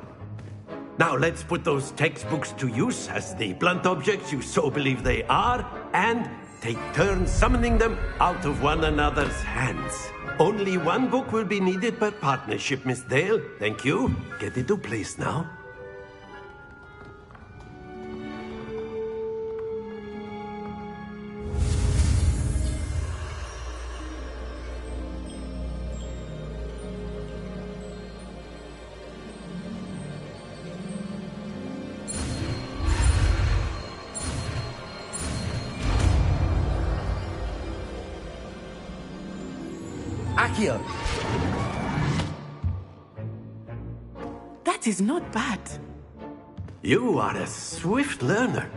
Now let's put those textbooks to use as the blunt objects you so believe they are, and take turns summoning them out of one another's hands. Only one book will be needed per partnership, Miss Dale. Thank you. Get into place now. Akio. That is not bad. You are a swift learner.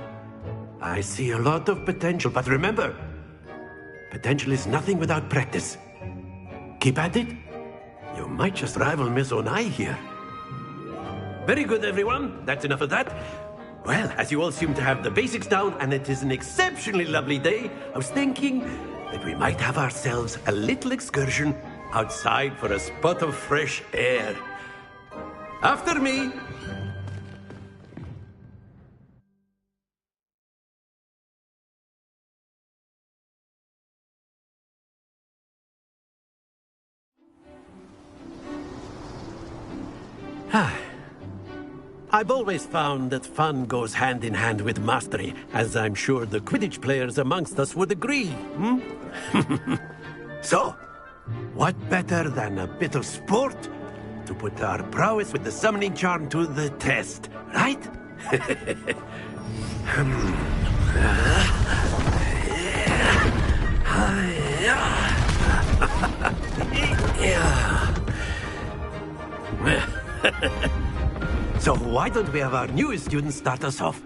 I see a lot of potential, but remember, potential is nothing without practice. Keep at it. You might just rival Miss Onai here. Very good, everyone. That's enough of that. Well, as you all seem to have the basics down, and it is an exceptionally lovely day, I was thinking that we might have ourselves a little excursion outside for a spot of fresh air. After me. I've always found that fun goes hand in hand with mastery, as I'm sure the Quidditch players amongst us would agree. So, what better than a bit of sport to put our prowess with the summoning charm to the test, right? So why don't we have our newest student start us off?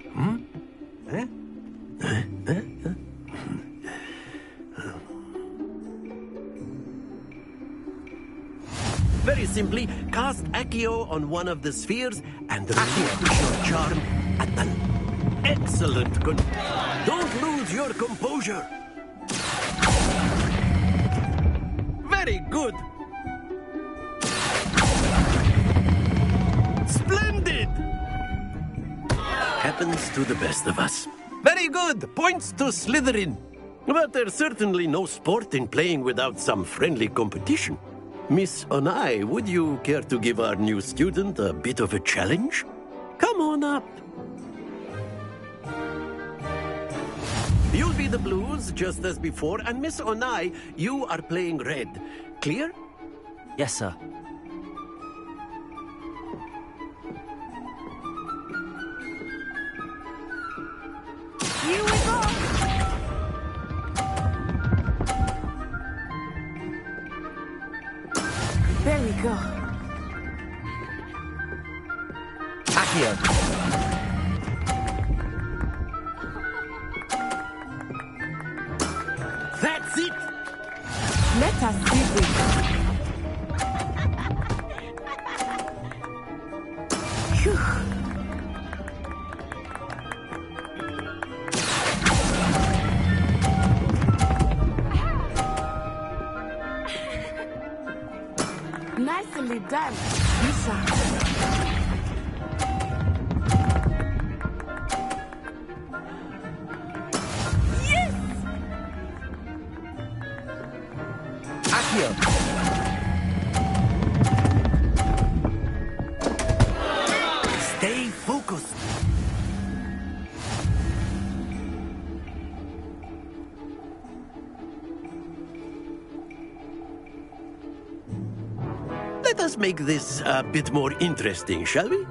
Very simply, cast Accio on one of the spheres and relinquish your charm at an excellent good. Don't lose your composure. Very good. Splendid! Happens to the best of us. Very good. Points to Slytherin. But there's certainly no sport in playing without some friendly competition. Miss Onai, would you care to give our new student a bit of a challenge? Come on up. You'll be the blues, just as before, and Miss Onai, you are playing red. Clear? Yes, sir. Here we go! There we go. Accio. That's it! Let us do this. Phew. Nicely done, Lisa. Accio! Stay focused. Let us make this a bit more interesting, shall we?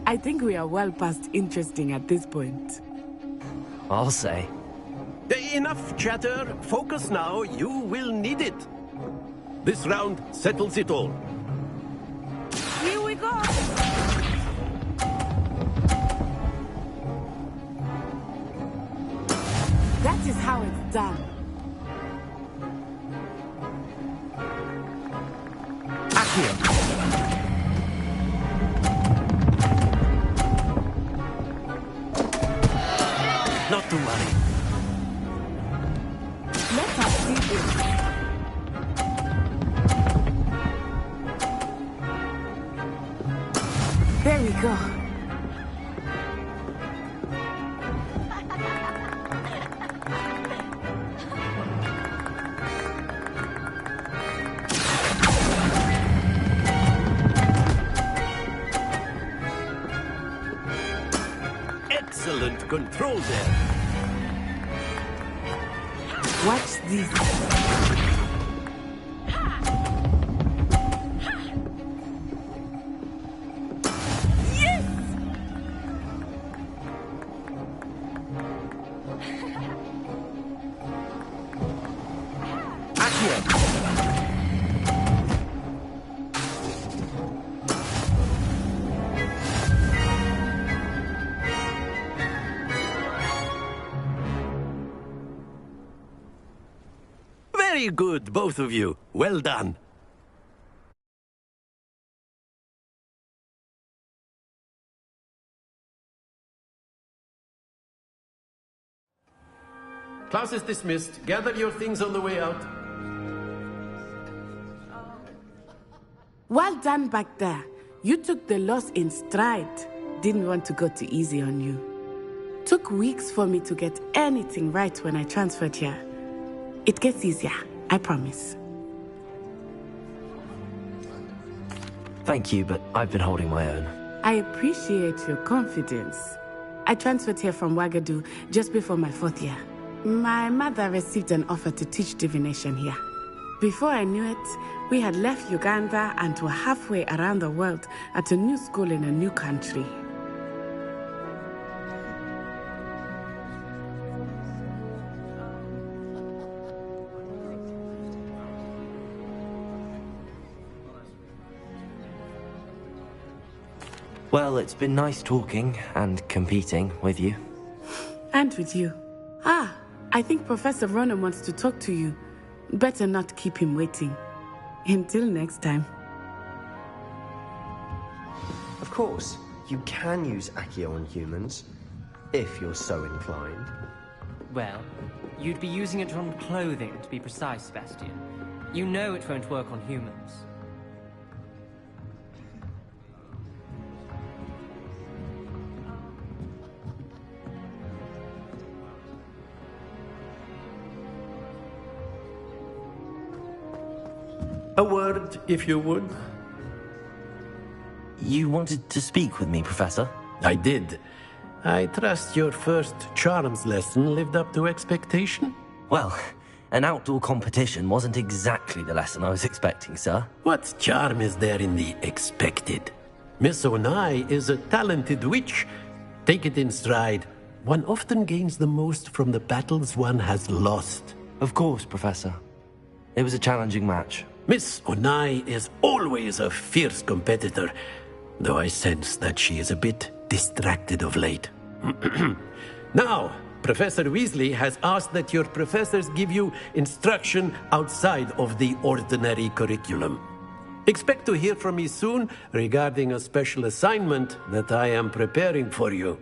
I think we are well past interesting at this point. I'll say. Enough chatter. Focus now. You will need it. This round settles it all. Here we go! That is how it's done. Accio! Not to worry. Let us see this. There we go. Excellent control there. Watch this. Yes! Accio! Very good, both of you. Well done. Class is dismissed. Gather your things on the way out. Well done back there. You took the loss in stride. Didn't want to go too easy on you. Took weeks for me to get anything right when I transferred here. It gets easier, I promise. Thank you, but I've been holding my own. I appreciate your confidence. I transferred here from Wagadu just before my 4th year. My mother received an offer to teach divination here. Before I knew it, we had left Uganda and were halfway around the world at a new school in a new country. Well, it's been nice talking and competing with you. And with you. Ah, I think Professor Ronan wants to talk to you. Better not keep him waiting. Until next time. Of course, you can use Accio on humans, if you're so inclined. Well, you'd be using it on clothing, to be precise, Sebastian. You know it won't work on humans. A word, if you would. You wanted to speak with me, Professor? I did. I trust your first charms lesson lived up to expectation? Well, an outdoor competition wasn't exactly the lesson I was expecting, sir. What charm is there in the expected? Miss Onai is a talented witch. Take it in stride. One often gains the most from the battles one has lost. Of course, Professor. It was a challenging match. Miss Onai is always a fierce competitor, though I sense that she is a bit distracted of late. Now, Professor Weasley has asked that your professors give you instruction outside of the ordinary curriculum. Expect to hear from me soon regarding a special assignment that I am preparing for you.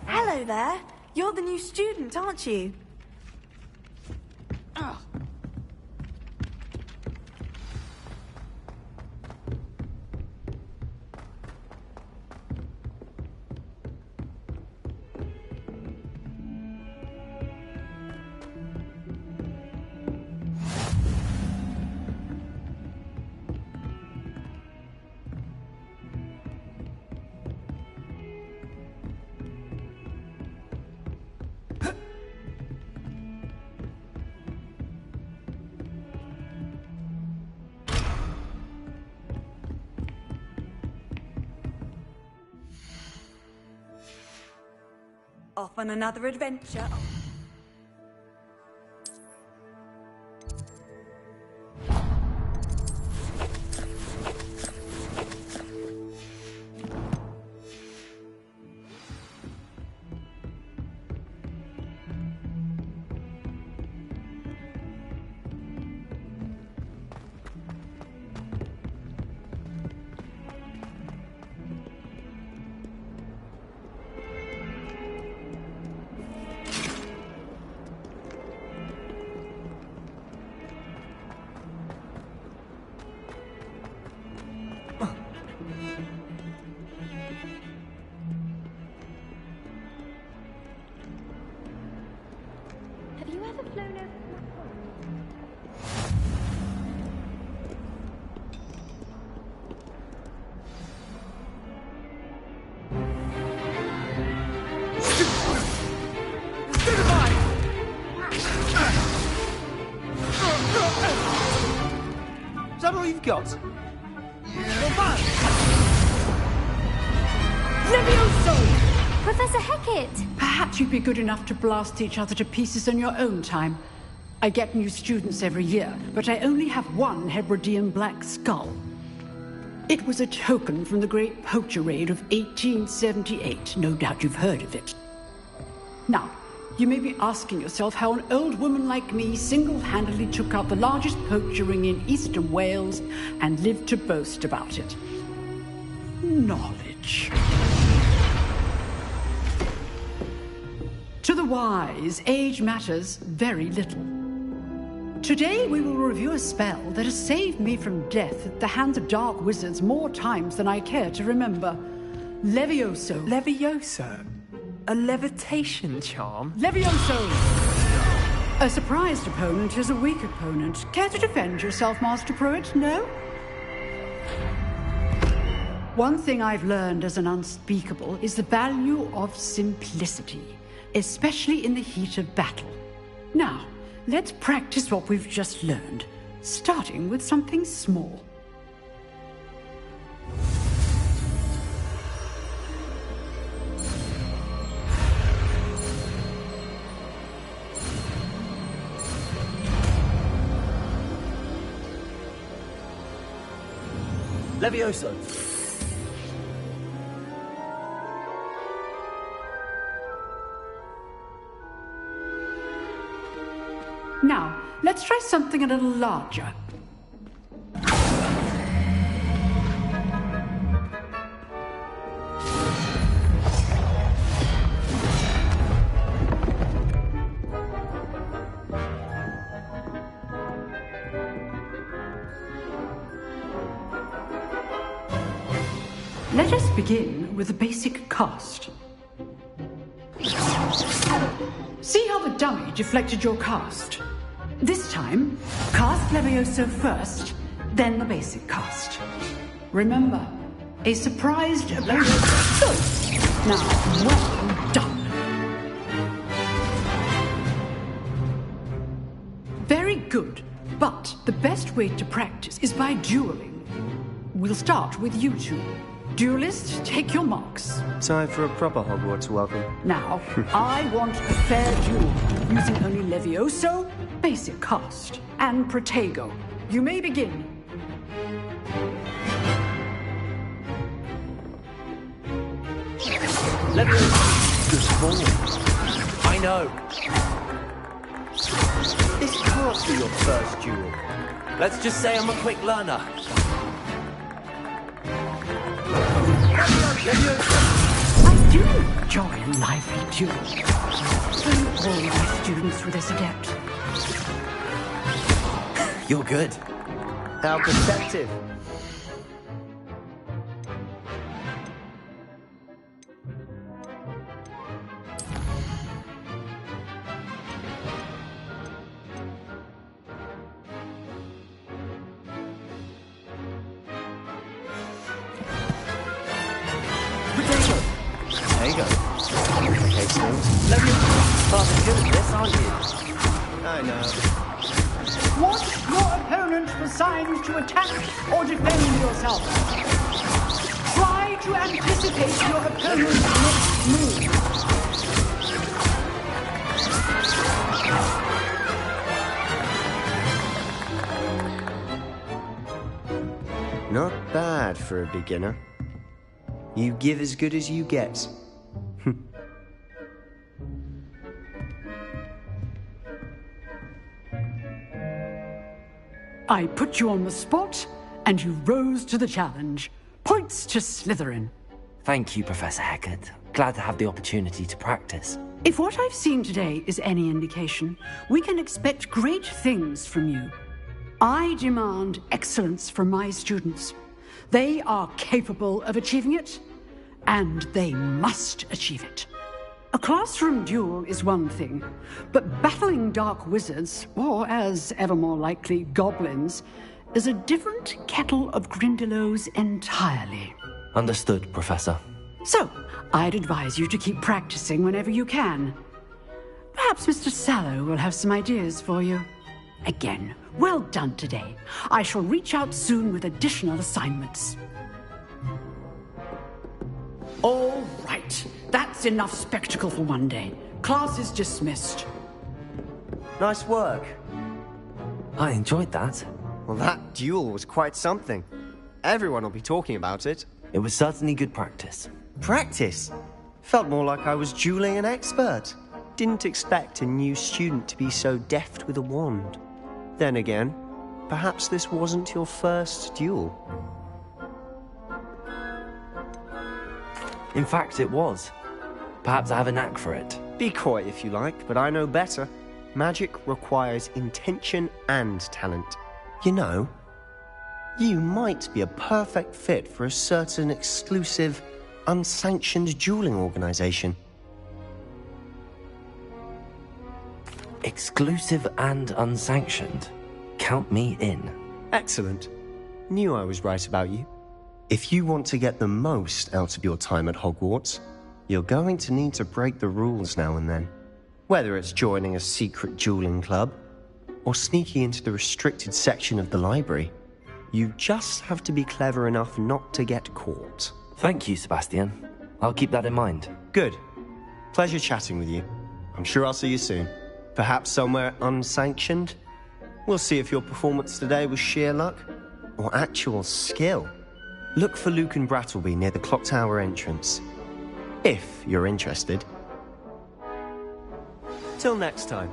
Hello there. You're the new student, aren't you? Off on another adventure. Have you ever flown over? Is that all you've got? Levioso! Professor Hecat! Perhaps you'd be good enough to blast each other to pieces on your own time. I get new students every year, but I only have one Hebridean black skull. It was a token from the Great Poacher Raid of 1878. No doubt you've heard of it. Now, you may be asking yourself how an old woman like me single-handedly took out the largest poacher ring in eastern Wales and lived to boast about it. Knowledge. To the wise, age matters very little. Today we will review a spell that has saved me from death at the hands of dark wizards more times than I care to remember. Levioso. Levioso? A levitation charm? Levioso! A surprised opponent is a weak opponent. Care to defend yourself, Master Pruitt? No? One thing I've learned as an unspeakable is the value of simplicity, especially in the heat of battle. Now, let's practice what we've just learned, starting with something small. Levioso. Now, let's try something a little larger. Let us begin with the basic cast. See how the dummy deflected your cast? This time, cast Levioso first, then the basic cast. Remember, a surprised Levioso. Good. Now, well done. Very good, but the best way to practice is by dueling. We'll start with you two. Duelists, take your marks. Time for a proper Hogwarts welcome. Now, I want a fair duel, using only Levioso, basic cast, and Protego. You may begin. Levioso. Good ball. I know. This can't be your first duel. Let's just say I'm a quick learner. I do joy and lively duel. Bring all my students through this adept. You're good. How perceptive. There you go. Okay, Stills. Let me fast good at this, aren't you? I know. Want your opponent for signs to attack or defend yourself. Try to anticipate your opponent's next move. Not bad for a beginner. You give as good as you get. I put you on the spot, and you rose to the challenge. Points to Slytherin. Thank you, Professor Hecat. Glad to have the opportunity to practice. If what I've seen today is any indication, we can expect great things from you. I demand excellence from my students. They are capable of achieving it, and they must achieve it. A classroom duel is one thing, but battling dark wizards, or as ever more likely, goblins, is a different kettle of Grindylows entirely. Understood, Professor. So, I'd advise you to keep practicing whenever you can. Perhaps Mr. Sallow will have some ideas for you. Again, well done today. I shall reach out soon with additional assignments. All right. That's enough spectacle for one day. Class is dismissed. Nice work. I enjoyed that. Well, that duel was quite something. Everyone will be talking about it. It was certainly good practice. Practice? Felt more like I was dueling an expert. Didn't expect a new student to be so deft with a wand. Then again, perhaps this wasn't your first duel. In fact, it was. Perhaps I have a knack for it. Be coy if you like, but I know better. Magic requires intention and talent. You know, you might be a perfect fit for a certain exclusive, unsanctioned dueling organization. Exclusive and unsanctioned. Count me in. Excellent. Knew I was right about you. If you want to get the most out of your time at Hogwarts, you're going to need to break the rules now and then. Whether it's joining a secret dueling club, or sneaking into the restricted section of the library, you just have to be clever enough not to get caught. Thank you, Sebastian. I'll keep that in mind. Good. Pleasure chatting with you. I'm sure I'll see you soon. Perhaps somewhere unsanctioned? We'll see if your performance today was sheer luck, or actual skill. Look for Luke and Brattleby near the clock tower entrance. If you're interested. Till next time.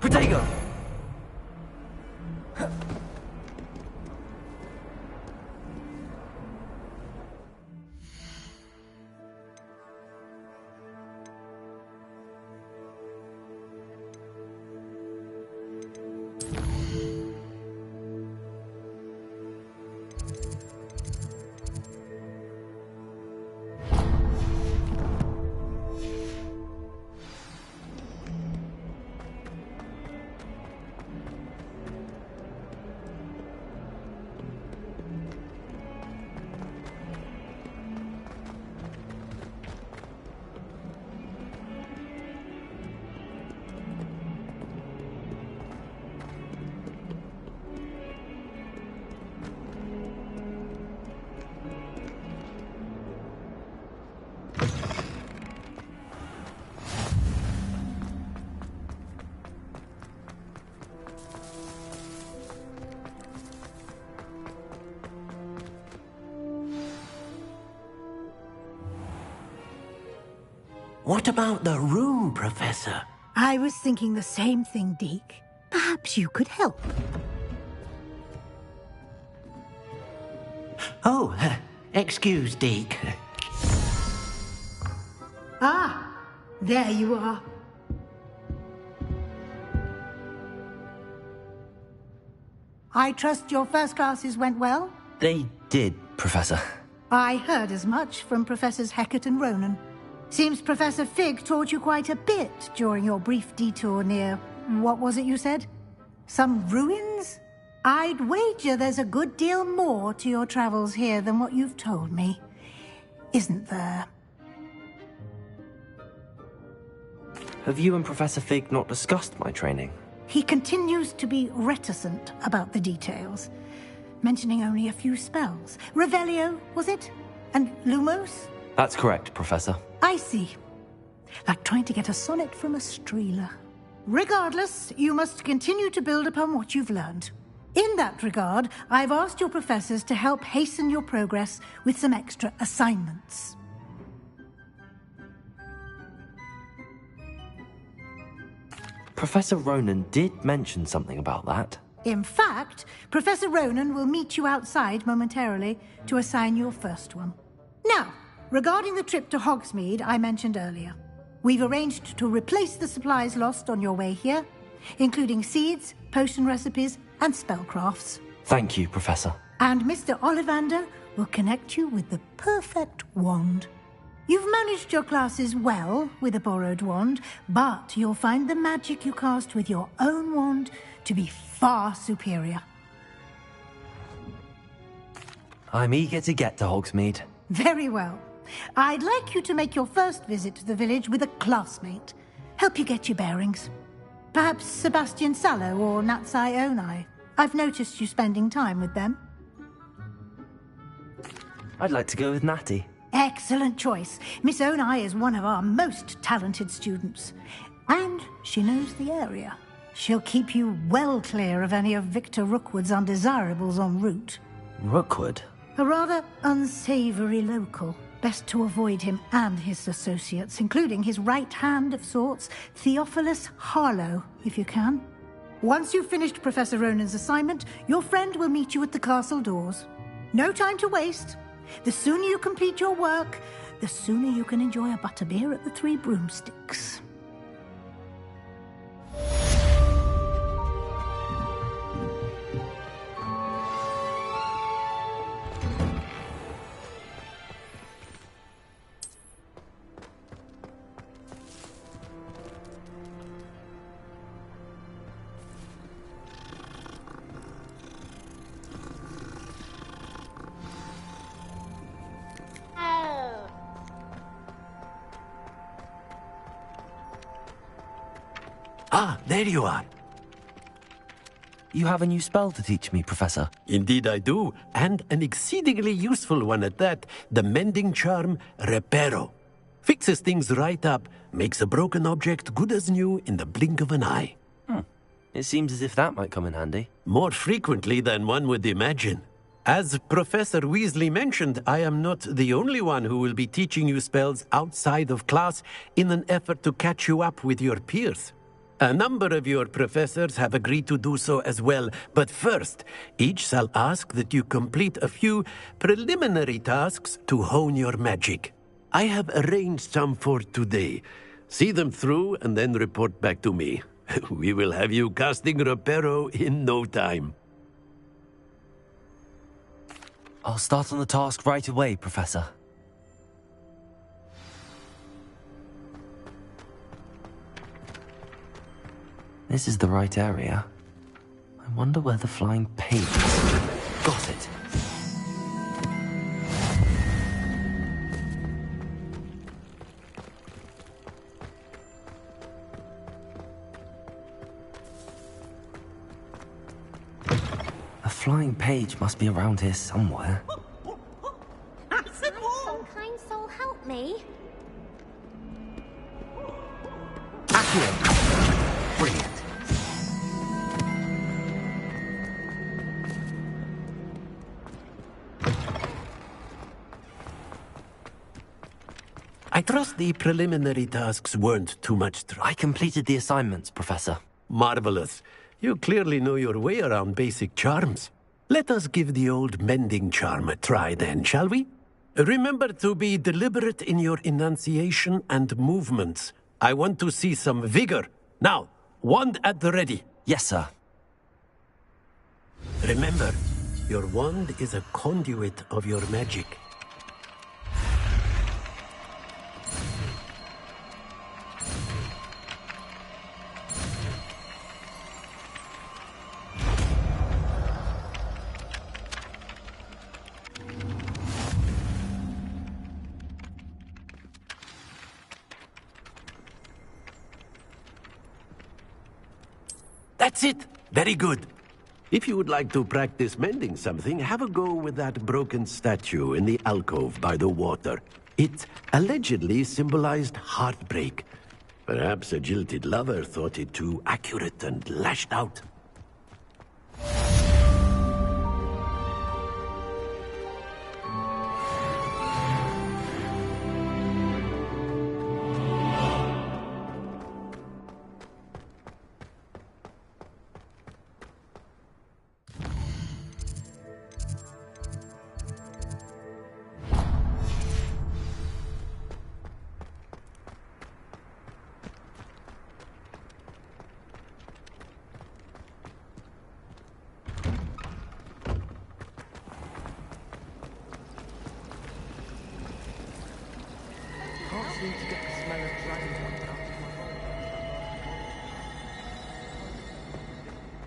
Protego! What about the room, Professor? I was thinking the same thing, Deke. Perhaps you could help. Oh, excuse, Deke. Ah, there you are. I trust your first classes went well? They did, Professor. I heard as much from Professors Hecat and Ronan. Seems Professor Fig taught you quite a bit during your brief detour near... what was it you said? Some ruins? I'd wager there's a good deal more to your travels here than what you've told me. Isn't there? Have you and Professor Fig not discussed my training? He continues to be reticent about the details, mentioning only a few spells. Revelio, was it? And Lumos? That's correct, Professor. I see. Like trying to get a sonnet from a streeler. Regardless, you must continue to build upon what you've learned. In that regard, I've asked your professors to help hasten your progress with some extra assignments. Professor Ronan did mention something about that. In fact, Professor Ronan will meet you outside momentarily to assign your first one. Now, regarding the trip to Hogsmeade I mentioned earlier, we've arranged to replace the supplies lost on your way here, including seeds, potion recipes, and spellcrafts. Thank you, Professor. And Mr. Ollivander will connect you with the perfect wand. You've managed your classes well with a borrowed wand, but you'll find the magic you cast with your own wand to be far superior. I'm eager to get to Hogsmeade. Very well. I'd like you to make your first visit to the village with a classmate. Help you get your bearings. Perhaps Sebastian Sallow or Natsai Onai. I've noticed you spending time with them. I'd like to go with Natty. Excellent choice. Miss Onai is one of our most talented students. And she knows the area. She'll keep you well clear of any of Victor Rookwood's undesirables en route. Rookwood? A rather unsavory local. Best to avoid him and his associates, including his right hand of sorts, Theophilus Harlow, if you can. Once you've finished Professor Ronan's assignment, your friend will meet you at the castle doors. No time to waste. The sooner you complete your work, the sooner you can enjoy a butterbeer at the Three Broomsticks. Ah, there you are. You have a new spell to teach me, Professor. Indeed I do, and an exceedingly useful one at that. The mending charm, Reparo. Fixes things right up, makes a broken object good as new in the blink of an eye. It seems as if that might come in handy. More frequently than one would imagine. As Professor Weasley mentioned, I am not the only one who will be teaching you spells outside of class in an effort to catch you up with your peers. A number of your professors have agreed to do so as well, but first, each shall ask that you complete a few preliminary tasks to hone your magic. I have arranged some for today. See them through and then report back to me. We will have you casting Reparo in no time. I'll start on the task right away, Professor. This is the right area. I wonder where the flying page is. Got it. A flying page must be around here somewhere. Some kind soul help me. Accio! Brilliant. I trust the preliminary tasks weren't too much trouble. I completed the assignments, Professor. Marvelous. You clearly know your way around basic charms. Let us give the old mending charm a try then, shall we? Remember to be deliberate in your enunciation and movements. I want to see some vigor. Now, wand at the ready. Yes, sir. Remember, your wand is a conduit of your magic. That's it! Very good. If you would like to practice mending something, have a go with that broken statue in the alcove by the water. It allegedly symbolized heartbreak. Perhaps a jilted lover thought it too accurate and lashed out.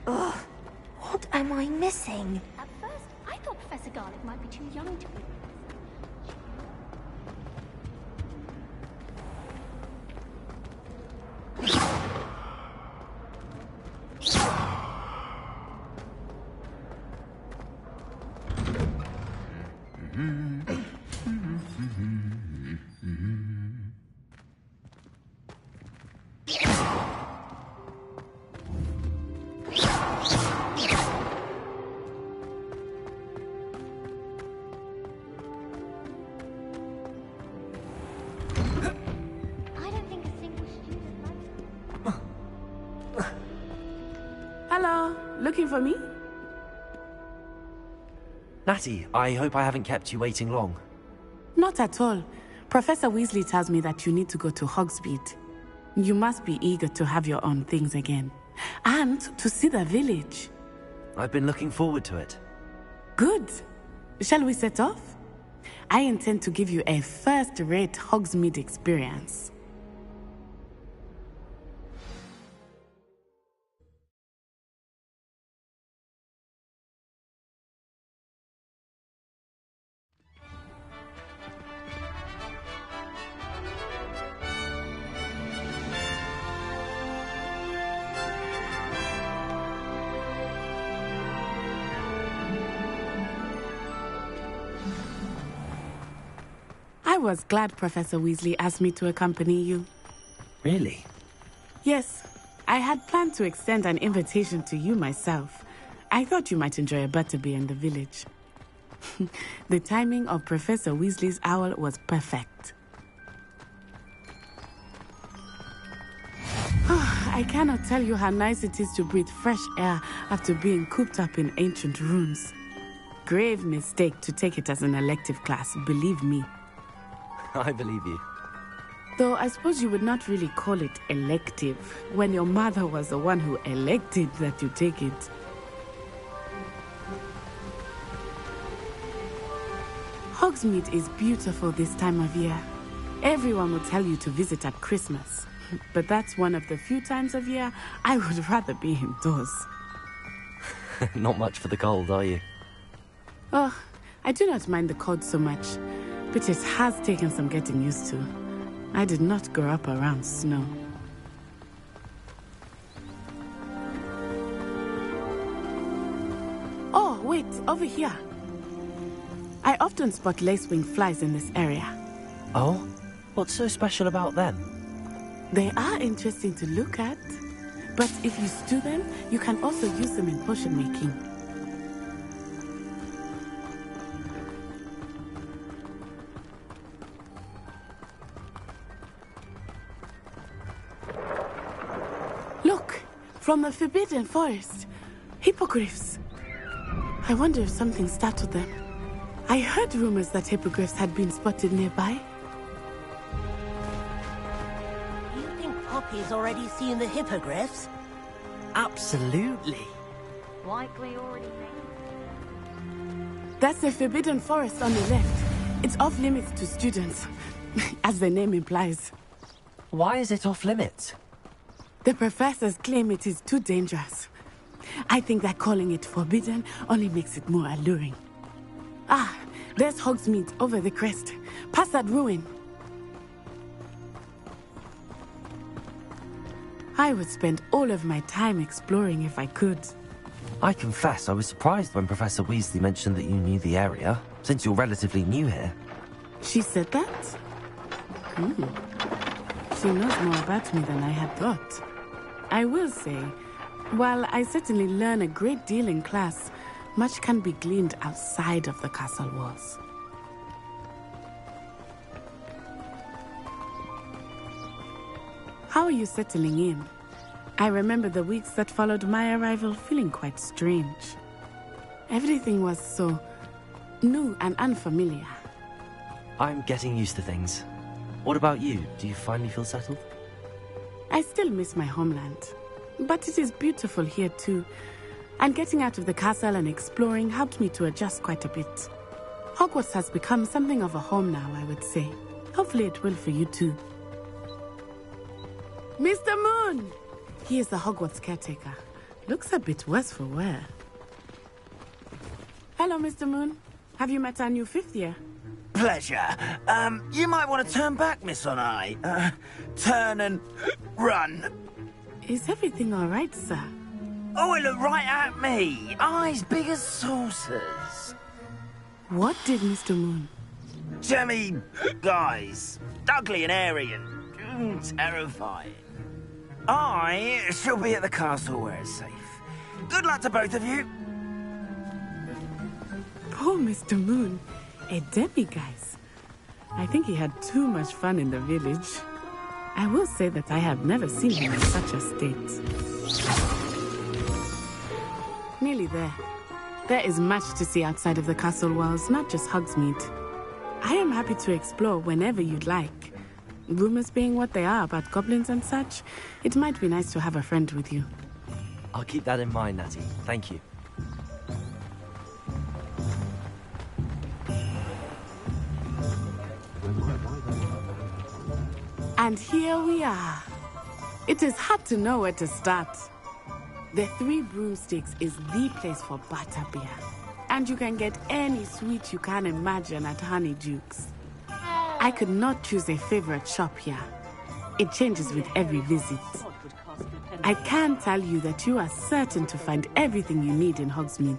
Ugh, what am I missing? At first, I thought Professor Garlic might be too young to be. Hello, looking for me? Natty, I hope I haven't kept you waiting long. Not at all. Professor Weasley tells me that you need to go to Hogsmeade. You must be eager to have your own things again. And to see the village. I've been looking forward to it. Good. Shall we set off? I intend to give you a first-rate Hogsmeade experience. I was glad Professor Weasley asked me to accompany you. Really? Yes, I had planned to extend an invitation to you myself. I thought you might enjoy a butterbeer in the village. The timing of Professor Weasley's owl was perfect. I cannot tell you how nice it is to breathe fresh air after being cooped up in ancient rooms. Grave mistake to take it as an elective class, believe me. I believe you. Though I suppose you would not really call it elective when your mother was the one who elected that you take it. Hogsmeade is beautiful this time of year. Everyone will tell you to visit at Christmas. But that's one of the few times of year I would rather be indoors. Not much for the cold, are you? Oh, I do not mind the cold so much. But it has taken some getting used to. I did not grow up around snow. Oh, wait, over here. I often spot lacewing flies in this area. Oh? What's so special about them? They are interesting to look at. But if you stew them, you can also use them in potion making. From the Forbidden Forest. Hippogriffs. I wonder if something startled them. I heard rumors that hippogriffs had been spotted nearby. You think Poppy's already seen the hippogriffs? Absolutely. Likely already That's the Forbidden Forest on the left. It's off limits to students, as the name implies. Why is it off limits? The professors claim it is too dangerous. I think that calling it forbidden only makes it more alluring. Ah, there's Hogsmeade over the crest. Past that ruin. I would spend all of my time exploring if I could. I confess I was surprised when Professor Weasley mentioned that you knew the area, since you're relatively new here. She said that? She knows more about me than I had thought. I will say, while I certainly learn a great deal in class, much can be gleaned outside of the castle walls. How are you settling in? I remember the weeks that followed my arrival feeling quite strange. Everything was so new and unfamiliar. I'm getting used to things. What about you? Do you finally feel settled? I still miss my homeland, but it is beautiful here too. And getting out of the castle and exploring helped me to adjust quite a bit. Hogwarts has become something of a home now, I would say. Hopefully it will for you too. Mr. Moon! He is the Hogwarts caretaker. Looks a bit worse for wear. Hello, Mr. Moon. Have you met our new fifth year? Pleasure. You might want to turn back, Miss Onai. Turn and run. Is everything all right, sir? Oh, it looked right at me. Eyes big as saucers. What did Mr. Moon? Jemmy guys. Ugly and airy and terrifying. I shall be at the castle where it's safe. Good luck to both of you. Poor Mr. Moon. A demiguise. I think he had too much fun in the village. I will say that I have never seen him in such a state. Nearly there. There is much to see outside of the castle walls, not just Hogsmeade. I am happy to explore whenever you'd like. Rumors being what they are about goblins and such, it might be nice to have a friend with you. I'll keep that in mind, Natty. Thank you. And here we are. It is hard to know where to start. The Three Broomsticks is the place for butterbeer. And you can get any sweet you can imagine at Honeydukes. I could not choose a favorite shop here. It changes with every visit. I can tell you that you are certain to find everything you need in Hogsmeade.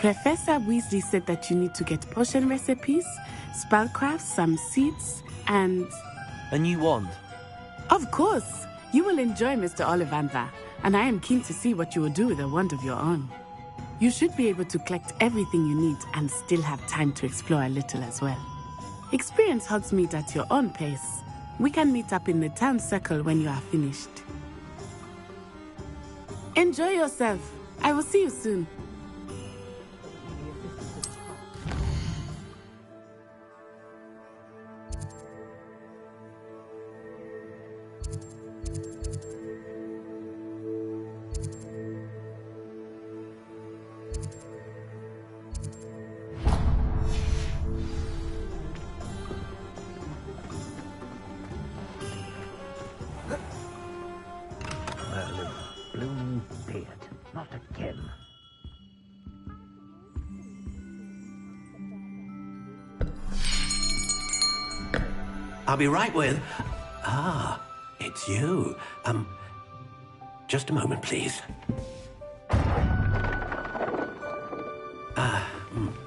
Professor Weasley said that you need to get potion recipes, spellcrafts, some seeds, and... A new wand? Of course! You will enjoy Mr. Ollivander, and I am keen to see what you will do with a wand of your own. You should be able to collect everything you need and still have time to explore a little as well. Experience Hogsmeade at your own pace. We can meet up in the town circle when you are finished. Enjoy yourself. I will see you soon. I'll be right with... Ah, it's you. Just a moment, please.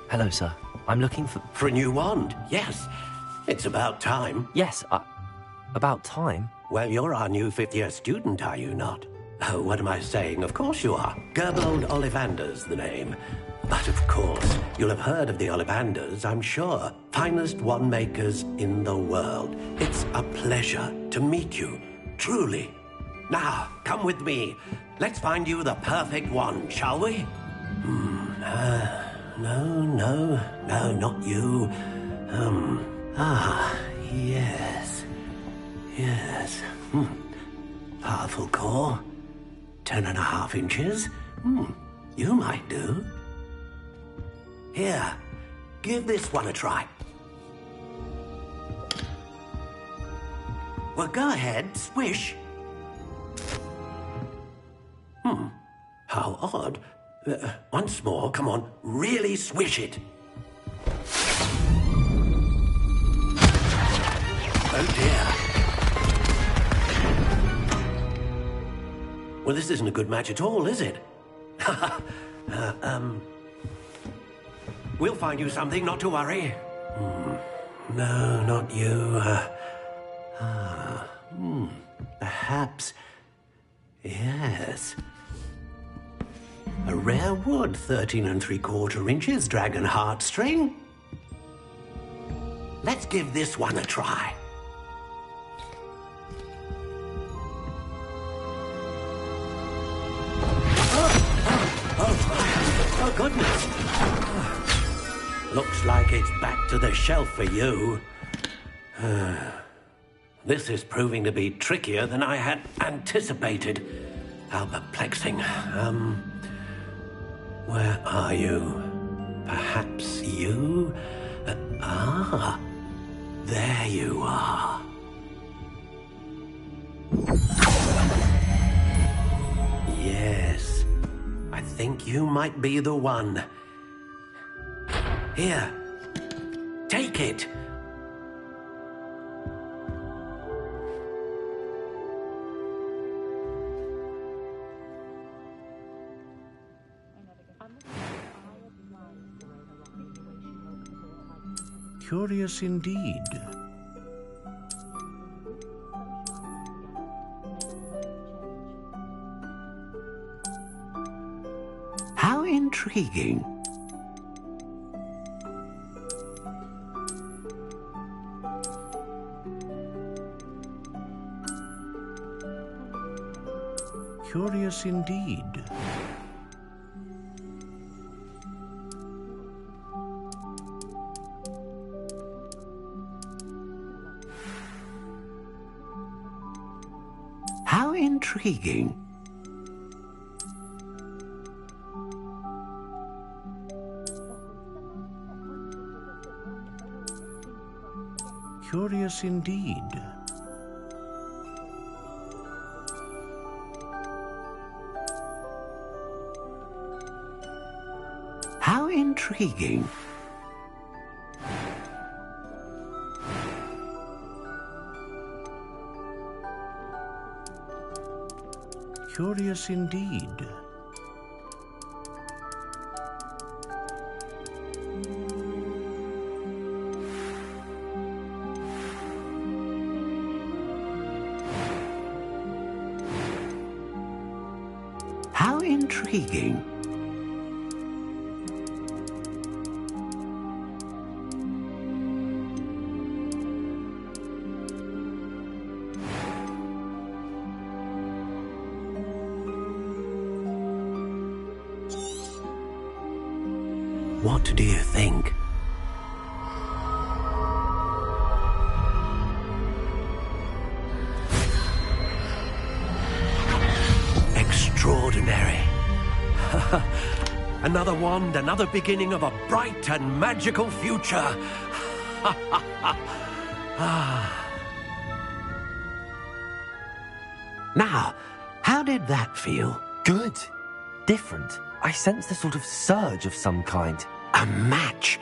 Hello, sir. I'm looking for... For a new wand, yes. It's about time. Yes, about time? Well, you're our new fifth-year student, are you not? Oh, what am I saying? Of course you are. Gerbold Ollivander's the name. But of course, you'll have heard of the Ollivanders, I'm sure. Finest wand makers in the world. It's a pleasure to meet you, truly. Now, come with me. Let's find you the perfect wand, shall we? No, not you. Yes. Powerful core. 10.5 inches. You might do. Here, give this one a try. Well, go ahead, swish. How odd. Once more, come on, really swish it. Oh dear. Well, this isn't a good match at all, is it? We'll find you something, not to worry. No, not you. Perhaps. Yes. A rare wood, 13 3/4 inches, dragon heartstring. Let's give this one a try. Oh, goodness. Looks like it's back to the shelf for you. This is proving to be trickier than I had anticipated. How perplexing. Where are you? Perhaps you? There you are. Yes, I think you might be the one. Here, take it. Curious indeed. How intriguing. Curious indeed. How intriguing. Curious indeed. How intriguing. Curious indeed. How intriguing. What do you think? Extraordinary. Another wand, another beginning of a bright and magical future. Now, how did that feel? Good. Different. I sensed a sort of surge of some kind. A match.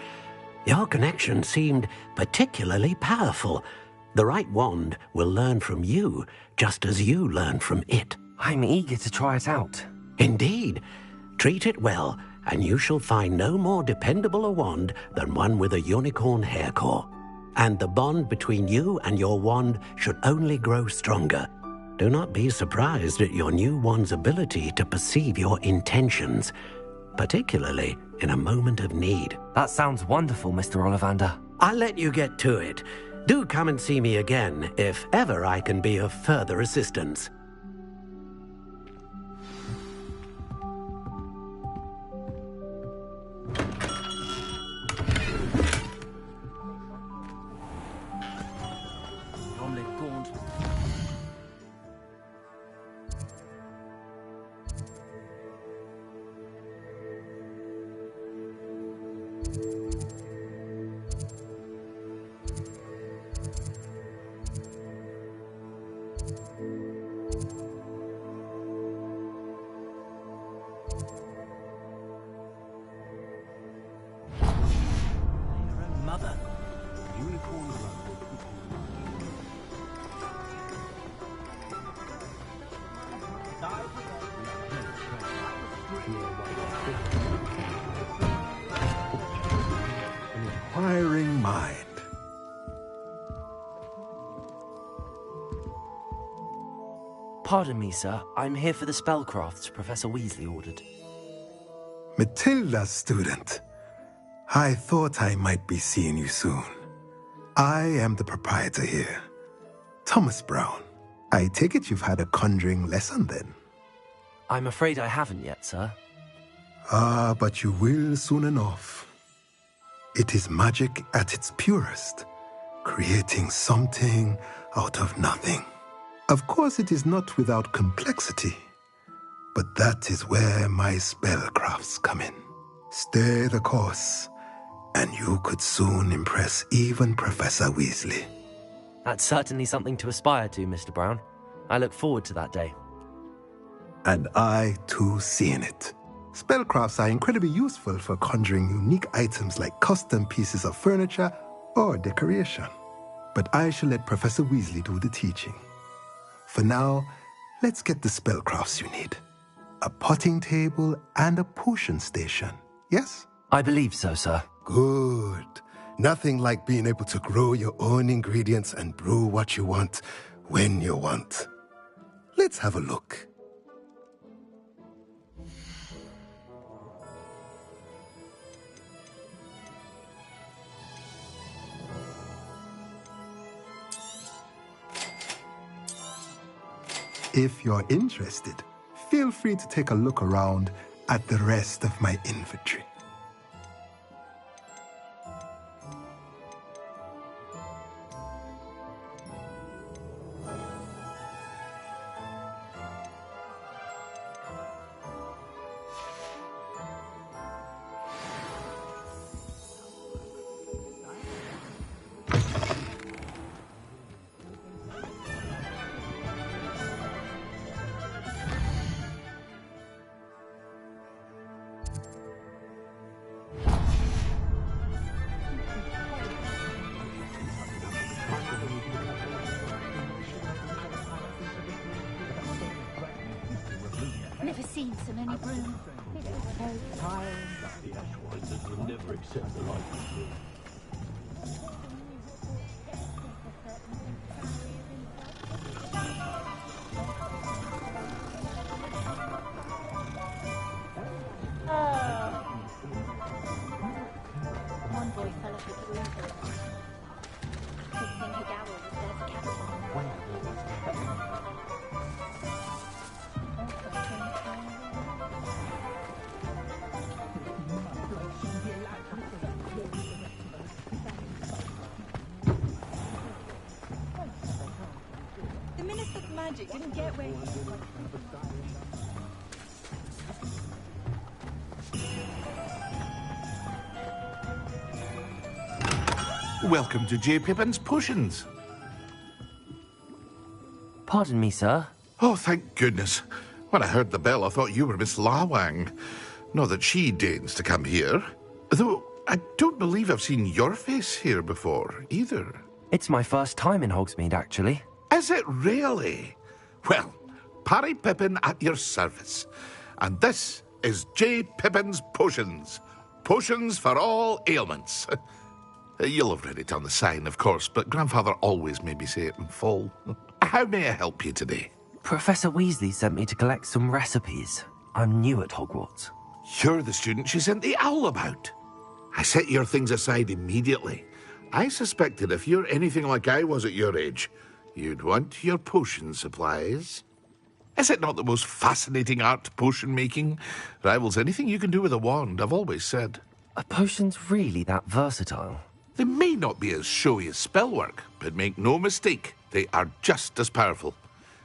Your connection seemed particularly powerful. The right wand will learn from you, just as you learn from it. I'm eager to try it out. Indeed. Treat it well, and you shall find no more dependable a wand than one with a unicorn hair core. And the bond between you and your wand should only grow stronger. Do not be surprised at your new one's ability to perceive your intentions, particularly in a moment of need. That sounds wonderful, Mr. Ollivander. I'll let you get to it. Do come and see me again if ever I can be of further assistance. Inquiring mind. Pardon me, sir. I'm here for the spellcrafts Professor Weasley ordered. Matilda's student. I thought I might be seeing you soon. I am the proprietor here, Thomas Brown. I take it you've had a conjuring lesson then? I'm afraid I haven't yet, sir. Ah, but you will soon enough. It is magic at its purest, creating something out of nothing. Of course, it is not without complexity, but that is where my spellcrafts come in. Stay the course, and you could soon impress even Professor Weasley. That's certainly something to aspire to, Mr. Brown. I look forward to that day. And I, too, see in it. Spellcrafts are incredibly useful for conjuring unique items like custom pieces of furniture or decoration. But I shall let Professor Weasley do the teaching. For now, let's get the spellcrafts you need. A potting table and a potion station, yes? I believe so, sir. Good. Nothing like being able to grow your own ingredients and brew what you want when you want. Let's have a look. If you're interested, feel free to take a look around at the rest of my inventory. Never seen so many brooms. Never accept the light. One boy fell off a broom. Good thing Higawa was there to catch him. The Minister of Magic didn't get where Welcome to J. Pippin's Potions. Pardon me, sir. Oh, thank goodness. When I heard the bell, I thought you were Miss Lawang. Not that she deigns to come here. Though I don't believe I've seen your face here before, either. It's my first time in Hogsmeade, actually. Is it really? Well, Parry Pippin at your service. And this is J. Pippin's Potions. Potions for all ailments. You'll have read it on the sign, of course, but Grandfather always made me say it in full. How may I help you today? Professor Weasley sent me to collect some recipes. I'm new at Hogwarts. You're the student she sent the owl about. I set your things aside immediately. I suspected if you're anything like I was at your age, you'd want your potion supplies. Is it not the most fascinating art, potion making? Rivals anything you can do with a wand, I've always said. Are potions really that versatile? They may not be as showy as spellwork, but make no mistake, they are just as powerful.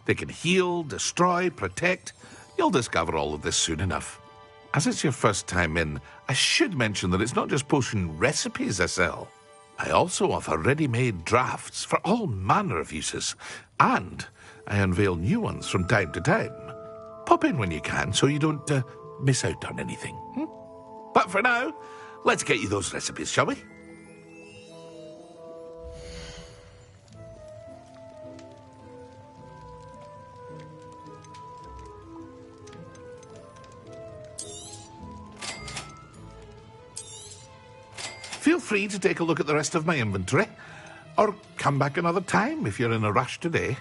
They can heal, destroy, protect. You'll discover all of this soon enough. As it's your first time in, I should mention that it's not just potion recipes I sell. I also offer ready-made drafts for all manner of uses, and I unveil new ones from time to time. Pop in when you can so you don't miss out on anything. But for now, let's get you those recipes, shall we? Feel free to take a look at the rest of my inventory, or come back another time if you're in a rush today.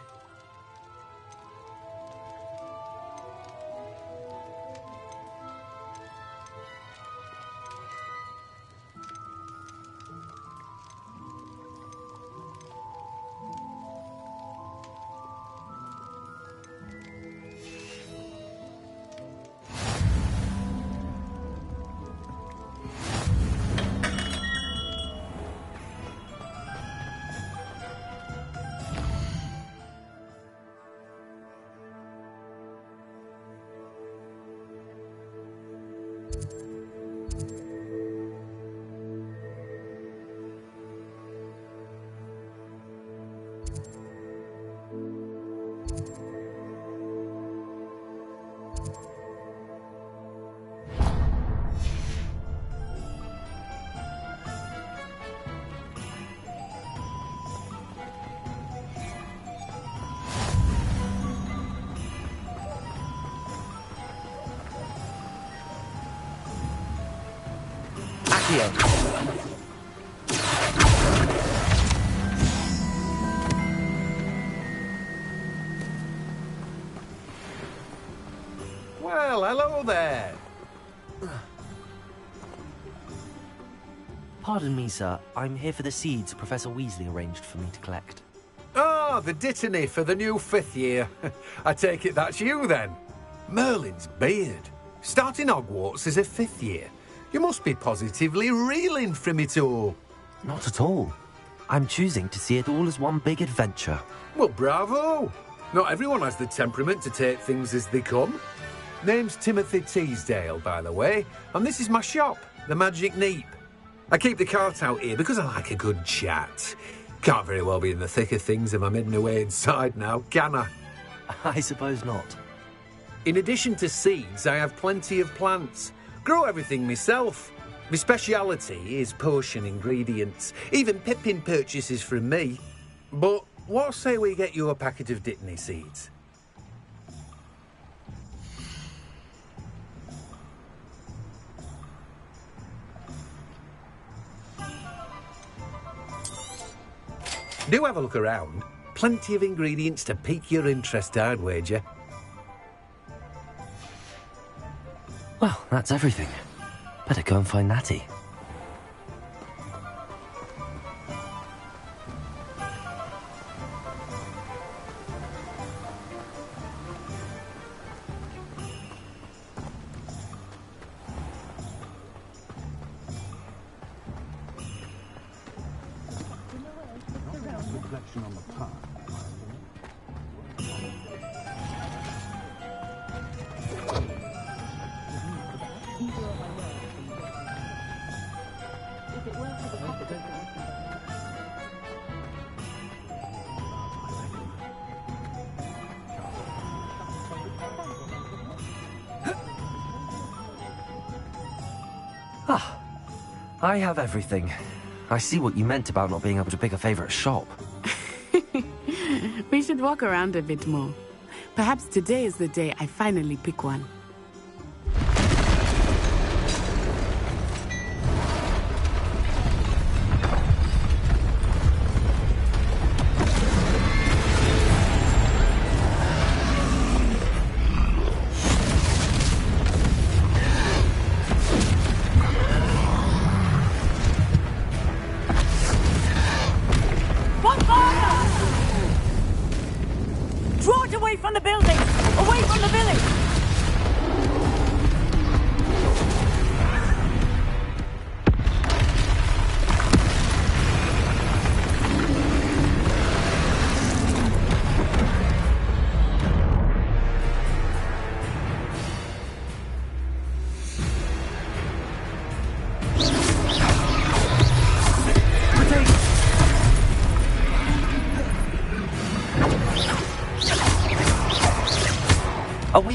Well, hello there. Pardon me, sir. I'm here for the seeds Professor Weasley arranged for me to collect. Ah, the dittany for the new 5th year. I take it that's you, then. Merlin's beard. Starting Hogwarts as a 5th year. You must be positively reeling from it all. Not at all. I'm choosing to see it all as one big adventure. Well, bravo. Not everyone has the temperament to take things as they come. Name's Timothy Teasdale, by the way, and this is my shop, the Magic Neep. I keep the cart out here because I like a good chat. Can't very well be in the thick of things if I'm hidden away inside now, can I? I suppose not. In addition to seeds, I have plenty of plants. Grow everything myself. My speciality is potion ingredients. Even Pippin purchases from me. But what say we get you a packet of Dittany seeds? Do have a look around. Plenty of ingredients to pique your interest, I'd wager. Well, that's everything. Better go and find Natty. I have everything. I see what you meant about not being able to pick a favorite shop. We should walk around a bit more. Perhaps today is the day I finally pick one.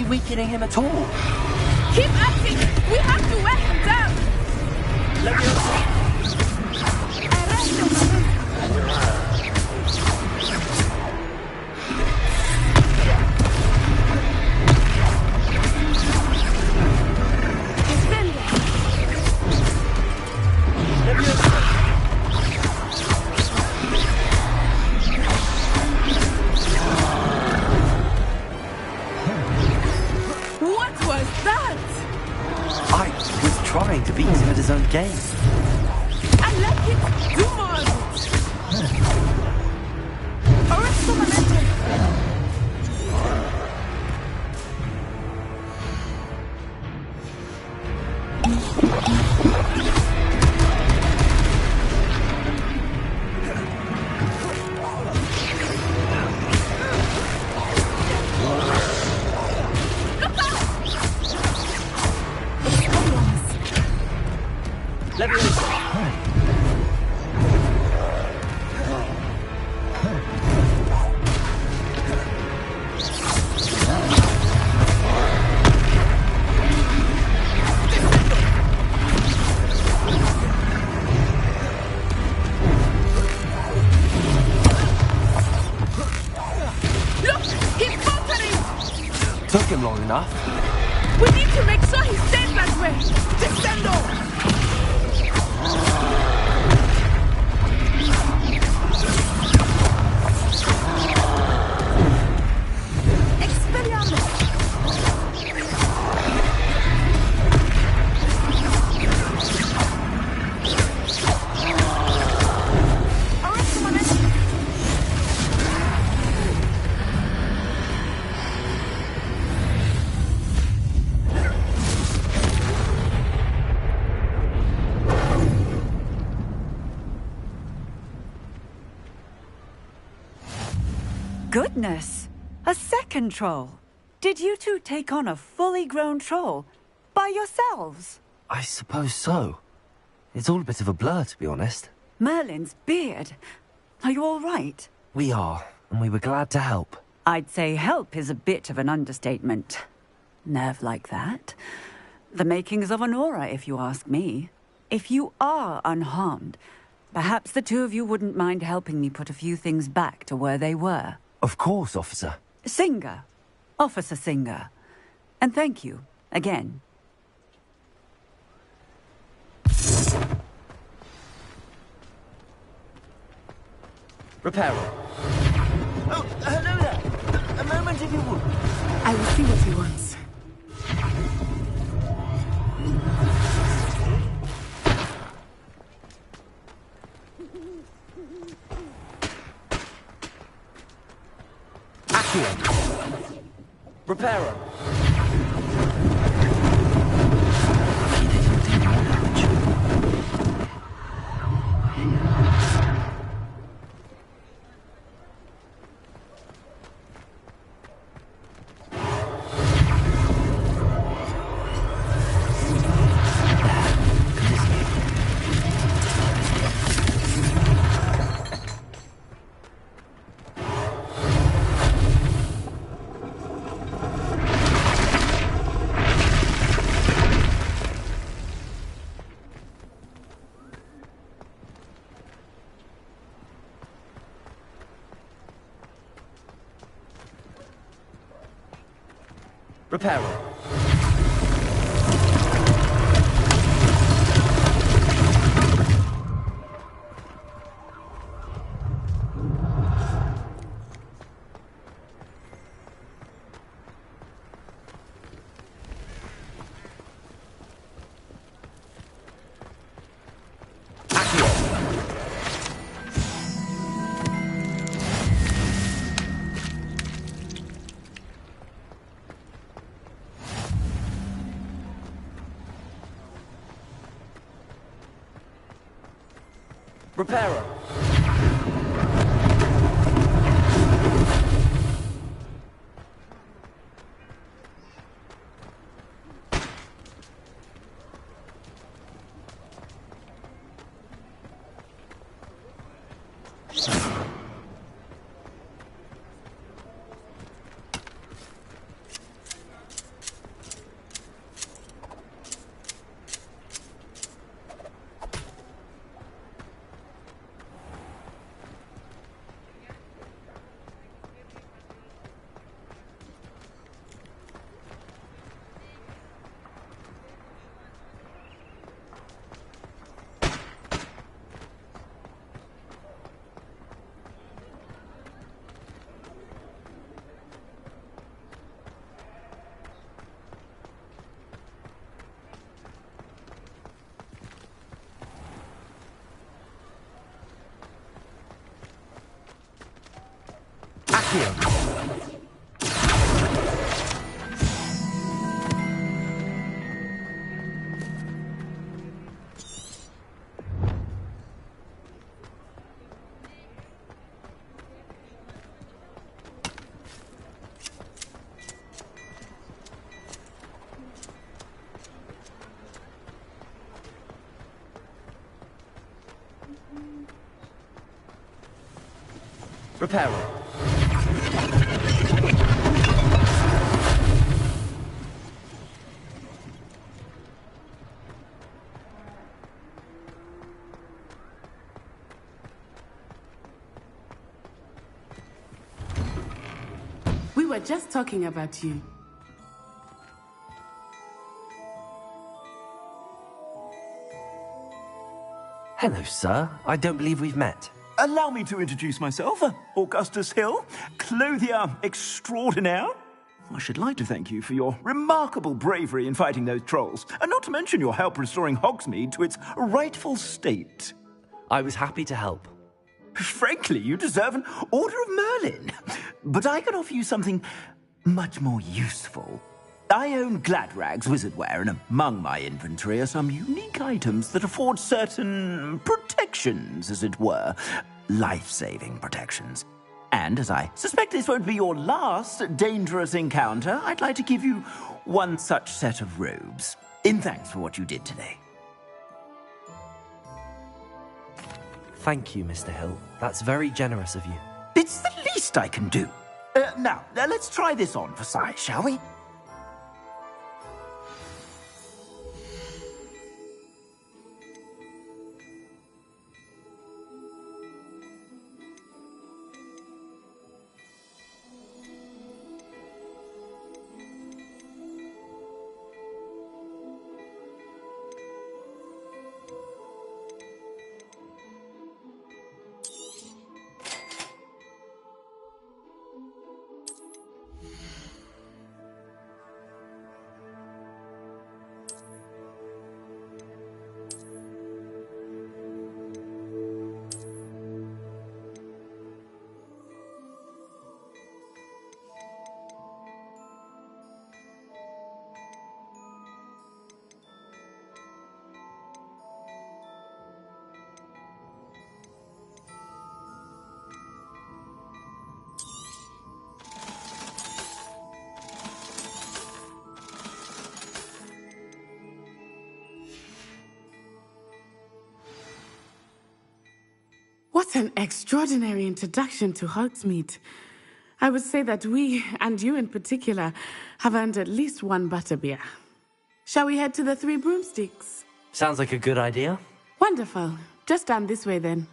see weakening him at all. Keep acting! We have to wear him down! What was that? I was trying to beat him at his own game. I like it! Do more of it! Arrest the momentum! Took him long enough. We need to make sure he stays that way! Descendo! Goodness! A second troll! Did you two take on a fully grown troll? By yourselves? I suppose so. It's all a bit of a blur, to be honest. Merlin's beard. Are you all right? We are, and we were glad to help. I'd say help is a bit of an understatement. Nerve like that. The makings of an aura, if you ask me. If you are unharmed, perhaps the two of you wouldn't mind helping me put a few things back to where they were. Of course, officer. Singer. Officer Singer. And thank you, again. Repairer. Oh, hello there. A moment if you would. I will see what he wants. Repairer. Repairer. Repairer. Accio. Reparo. We were just talking about you. Hello, sir. I don't believe we've met. Allow me to introduce myself, Augustus Hill, clothier extraordinaire. I should like to thank you for your remarkable bravery in fighting those trolls, and not to mention your help restoring Hogsmeade to its rightful state. I was happy to help. Frankly, you deserve an Order of Merlin. But I can offer you something much more useful. I own Gladrag's wizardware, and among my inventory are some unique items that afford certain protections, as it were. Life-saving protections. And as I suspect this won't be your last dangerous encounter, I'd like to give you one such set of robes, in thanks for what you did today. Thank you, Mr. Hill. That's very generous of you. It's the least I can do. Now, let's try this on for size, shall we? What an extraordinary introduction to Hogsmeade. I would say that we, and you in particular, have earned at least one butterbeer. Shall we head to the Three Broomsticks? Sounds like a good idea. Wonderful. Just down this way then.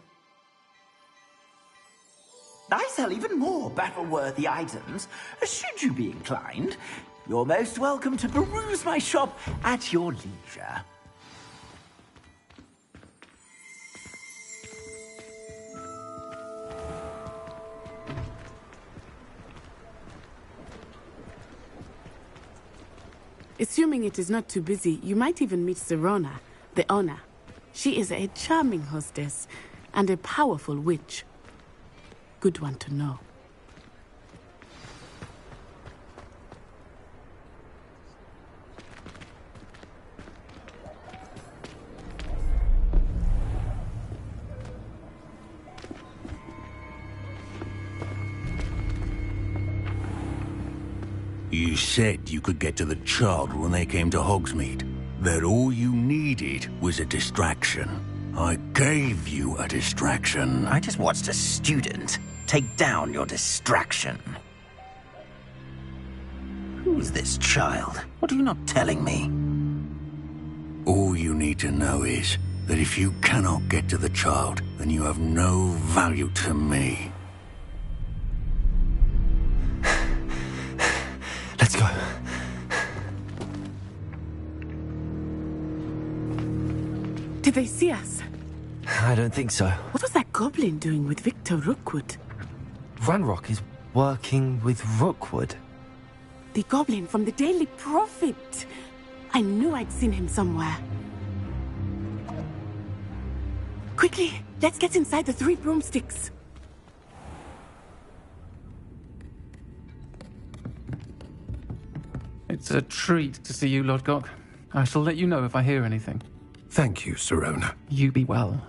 I sell even more battle-worthy items, should you be inclined. You're most welcome to peruse my shop at your leisure. Assuming it is not too busy, you might even meet Serona, the owner. She is a charming hostess and a powerful witch. Good one to know. You said you could get to the child when they came to Hogsmeade. That all you needed was a distraction. I gave you a distraction. I just watched a student take down your distraction. Who's this child? What are you not telling me? All you need to know is that if you cannot get to the child, then you have no value to me. Let's go. Did they see us? I don't think so. What was that goblin doing with Victor Rookwood? Ranrock is working with Rookwood. The goblin from the Daily Prophet. I knew I'd seen him somewhere. Quickly, let's get inside the Three Broomsticks. It's a treat to see you, Lodgok. I shall let you know if I hear anything. Thank you, Sirona. You be well.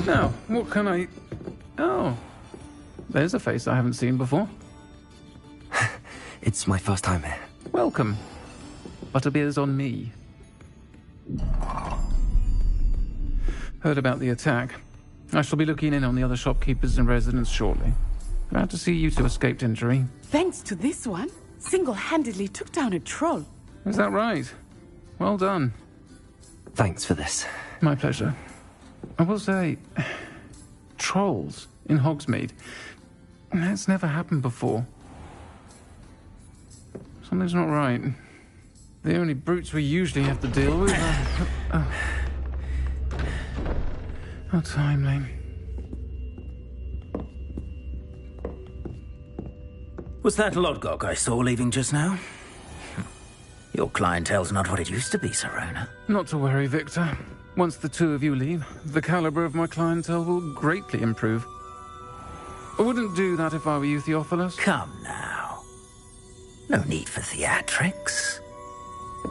Now, what can I... Oh, there's a face I haven't seen before. It's my first time here. Welcome. Butterbeer's on me. Heard about the attack. I shall be looking in on the other shopkeepers and residents shortly. Glad to see you two escaped injury. Thanks to this one, single-handedly took down a troll. Is that right? Well done. Thanks for this. My pleasure. I will say, trolls in Hogsmeade. That's never happened before. Something's not right. The only brutes we usually have to deal with are... How timely. Was that Lodgok I saw leaving just now? Your clientele's not what it used to be, Sirona. Not to worry, Victor. Once the two of you leave, the caliber of my clientele will greatly improve. I wouldn't do that if I were you, Theophilus. Come now. No need for theatrics.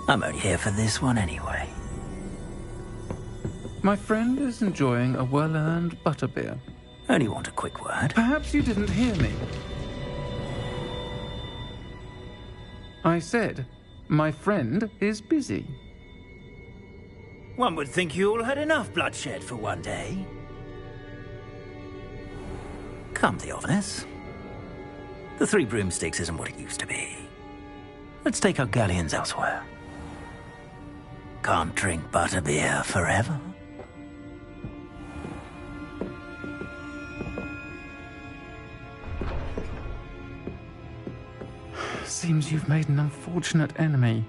I'm only here for this one anyway. My friend is enjoying a well-earned butterbeer. Only want a quick word. Perhaps you didn't hear me. I said, my friend is busy. One would think you all had enough bloodshed for one day. Come, Theophilus. The Three Broomsticks isn't what it used to be. Let's take our galleons elsewhere. Can't drink butterbeer forever. Seems you've made an unfortunate enemy.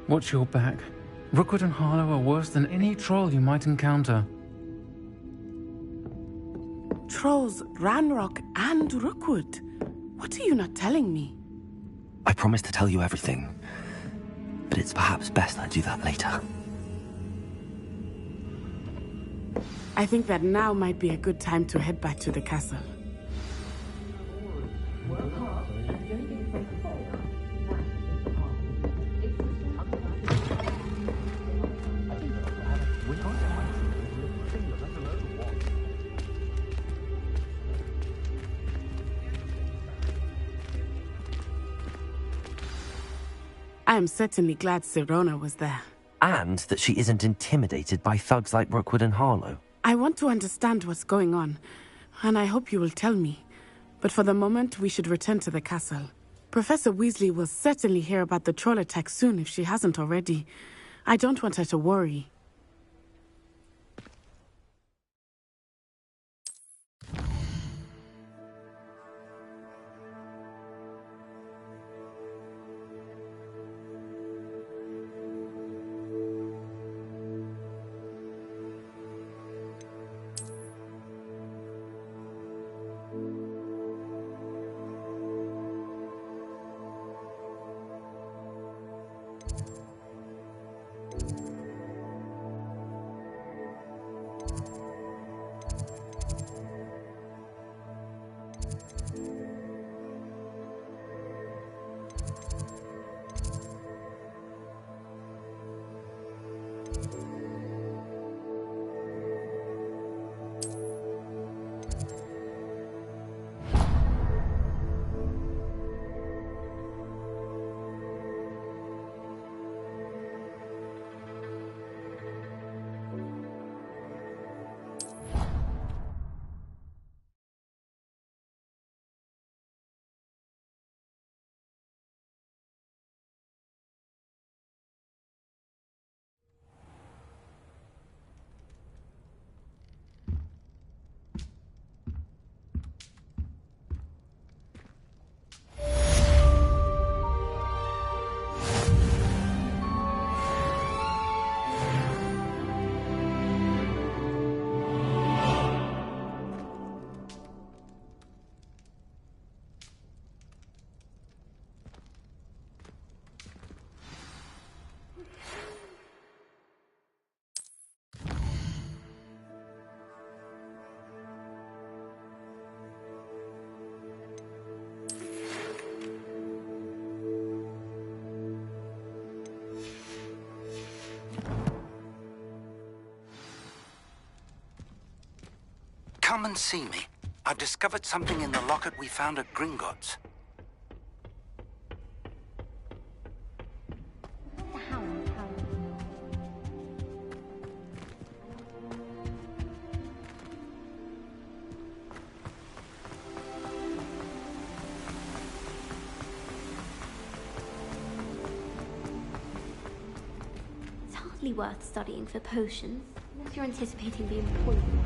Watch your back. Rookwood and Harlow are worse than any troll you might encounter. Trolls, Ranrock, and Rookwood. What are you not telling me? I promised to tell you everything, but it's perhaps best I do that later. I think that now might be a good time to head back to the castle. I am certainly glad Sirona was there. And that she isn't intimidated by thugs like Rookwood and Harlow. I want to understand what's going on, and I hope you will tell me. But for the moment, we should return to the castle. Professor Weasley will certainly hear about the troll attack soon if she hasn't already. I don't want her to worry. come and see me. I've discovered something in the locket we found at Gringotts. It's hardly worth studying for potions, unless you're anticipating being poisoned.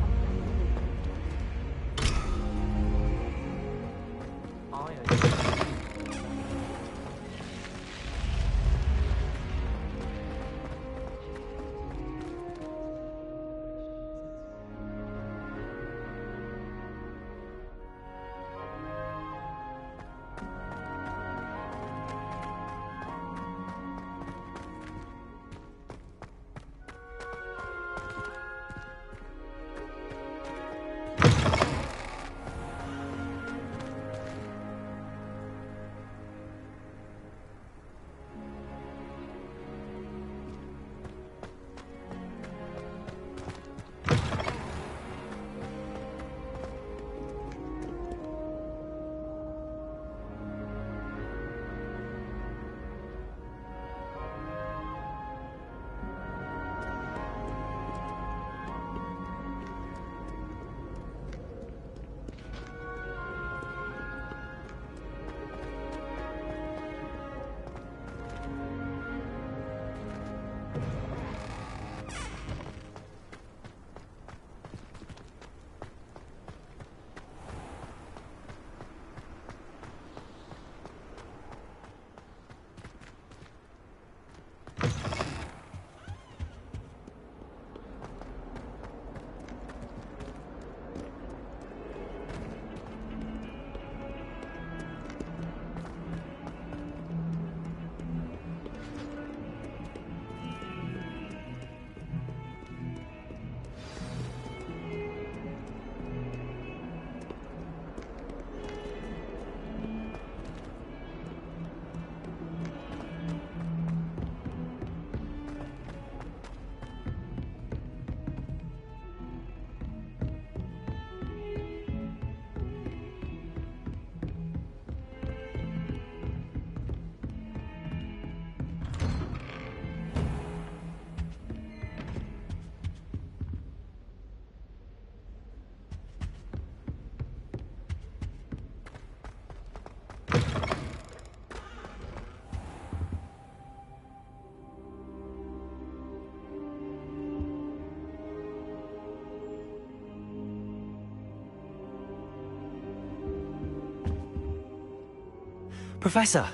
Professor,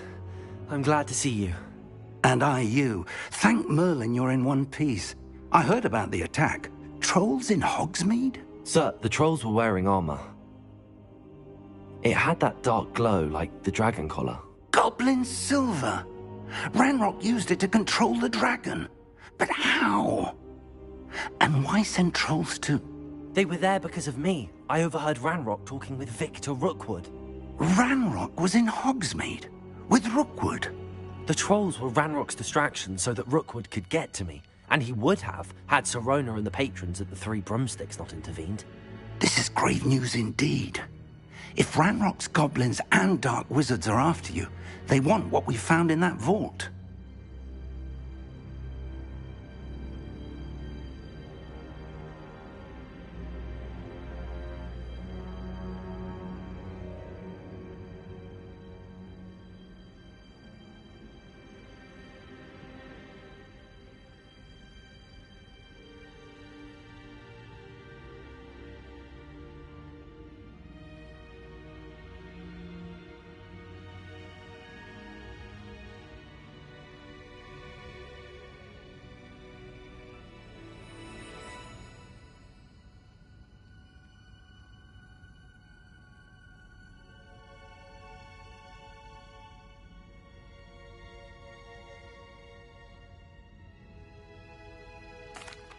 I'm glad to see you. And I you. Thank Merlin you're in one piece. I heard about the attack. Trolls in Hogsmeade? Sir, the trolls were wearing armor. It had that dark glow like the dragon collar. Goblin silver! Ranrock used it to control the dragon. But how? And why send trolls to... They were there because of me. I overheard Ranrock talking with Victor Rookwood. Ranrock was in Hogsmeade? With Rookwood? The trolls were Ranrock's distraction so that Rookwood could get to me. And he would have, had Sirona and the patrons at the Three Broomsticks not intervened. This is grave news indeed. If Ranrock's goblins and dark wizards are after you, they want what we found in that vault.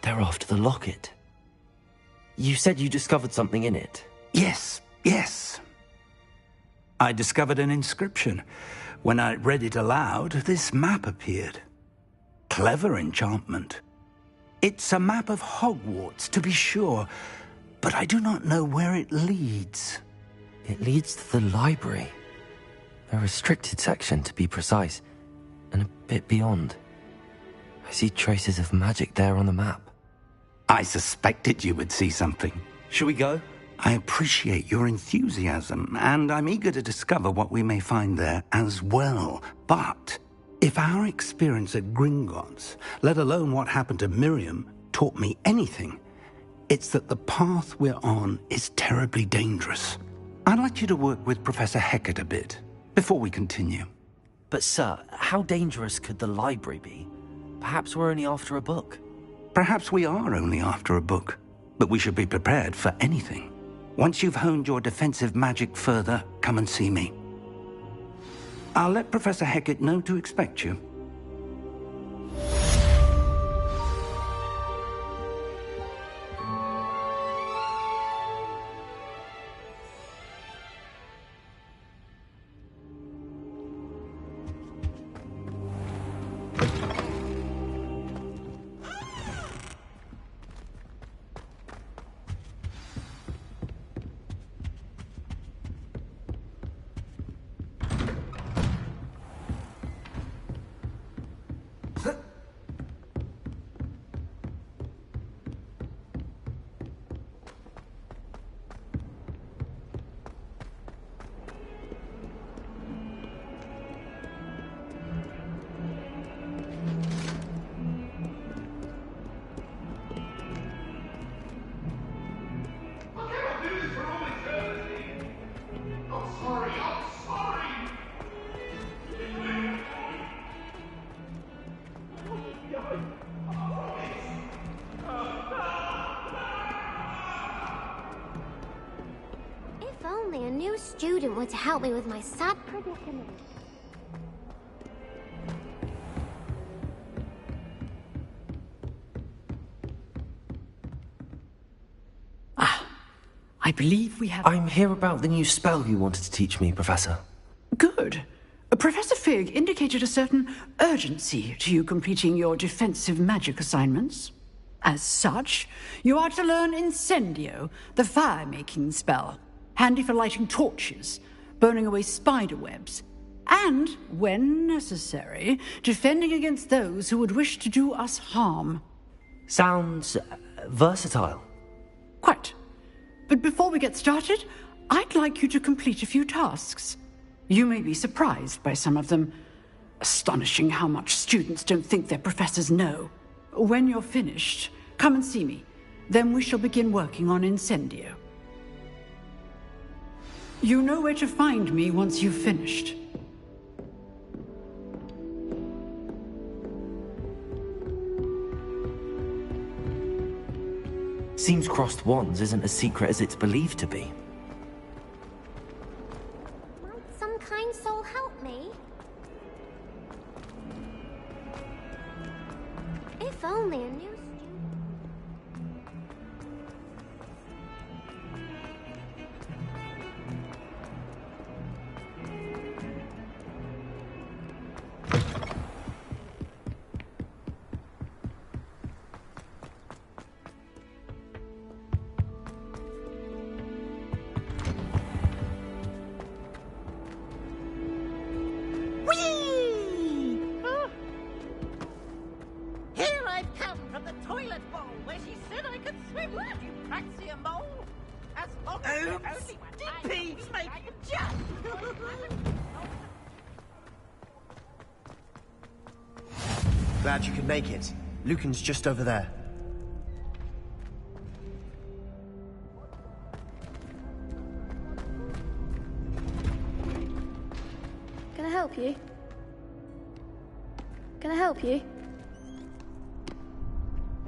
They're after the locket. You said you discovered something in it. Yes. I discovered an inscription. When I read it aloud, this map appeared. Clever enchantment. It's a map of Hogwarts, to be sure, but I do not know where it leads. It leads to the library. A restricted section, to be precise, and a bit beyond. I see traces of magic there on the map. I suspected you would see something. Shall we go? I appreciate your enthusiasm, and I'm eager to discover what we may find there as well. But if our experience at Gringotts, let alone what happened to Miriam, taught me anything, it's that the path we're on is terribly dangerous. I'd like you to work with Professor Hecat a bit before we continue. But sir, how dangerous could the library be? Perhaps we're only after a book. Perhaps we are only after a book, but we should be prepared for anything. Once you've honed your defensive magic further, come and see me. I'll let Professor Hecat know to expect you. If only a new student were to help me with my sad predicament. I believe we have... I'm here about the new spell you wanted to teach me, Professor. Good. Professor Fig indicated a certain urgency to you completing your defensive magic assignments. As such, you are to learn Incendio, the fire-making spell, handy for lighting torches, burning away spider webs, and, when necessary, defending against those who would wish to do us harm. Sounds versatile. Quite. But before we get started, I'd like you to complete a few tasks. You may be surprised by some of them. Astonishing how much students don't think their professors know. When you're finished, come and see me. Then we shall begin working on Incendio. You know where to find me once you've finished. Seems crossed wands isn't as secret as it's believed to be. Might some kind soul help me? If only a new student... Here I've come from the toilet bowl where she said I could swim. You praxia mole. As long as you're only one, Peeves make a jump. Glad you could make it. Lucan's just over there. Can I help you? Can I help you?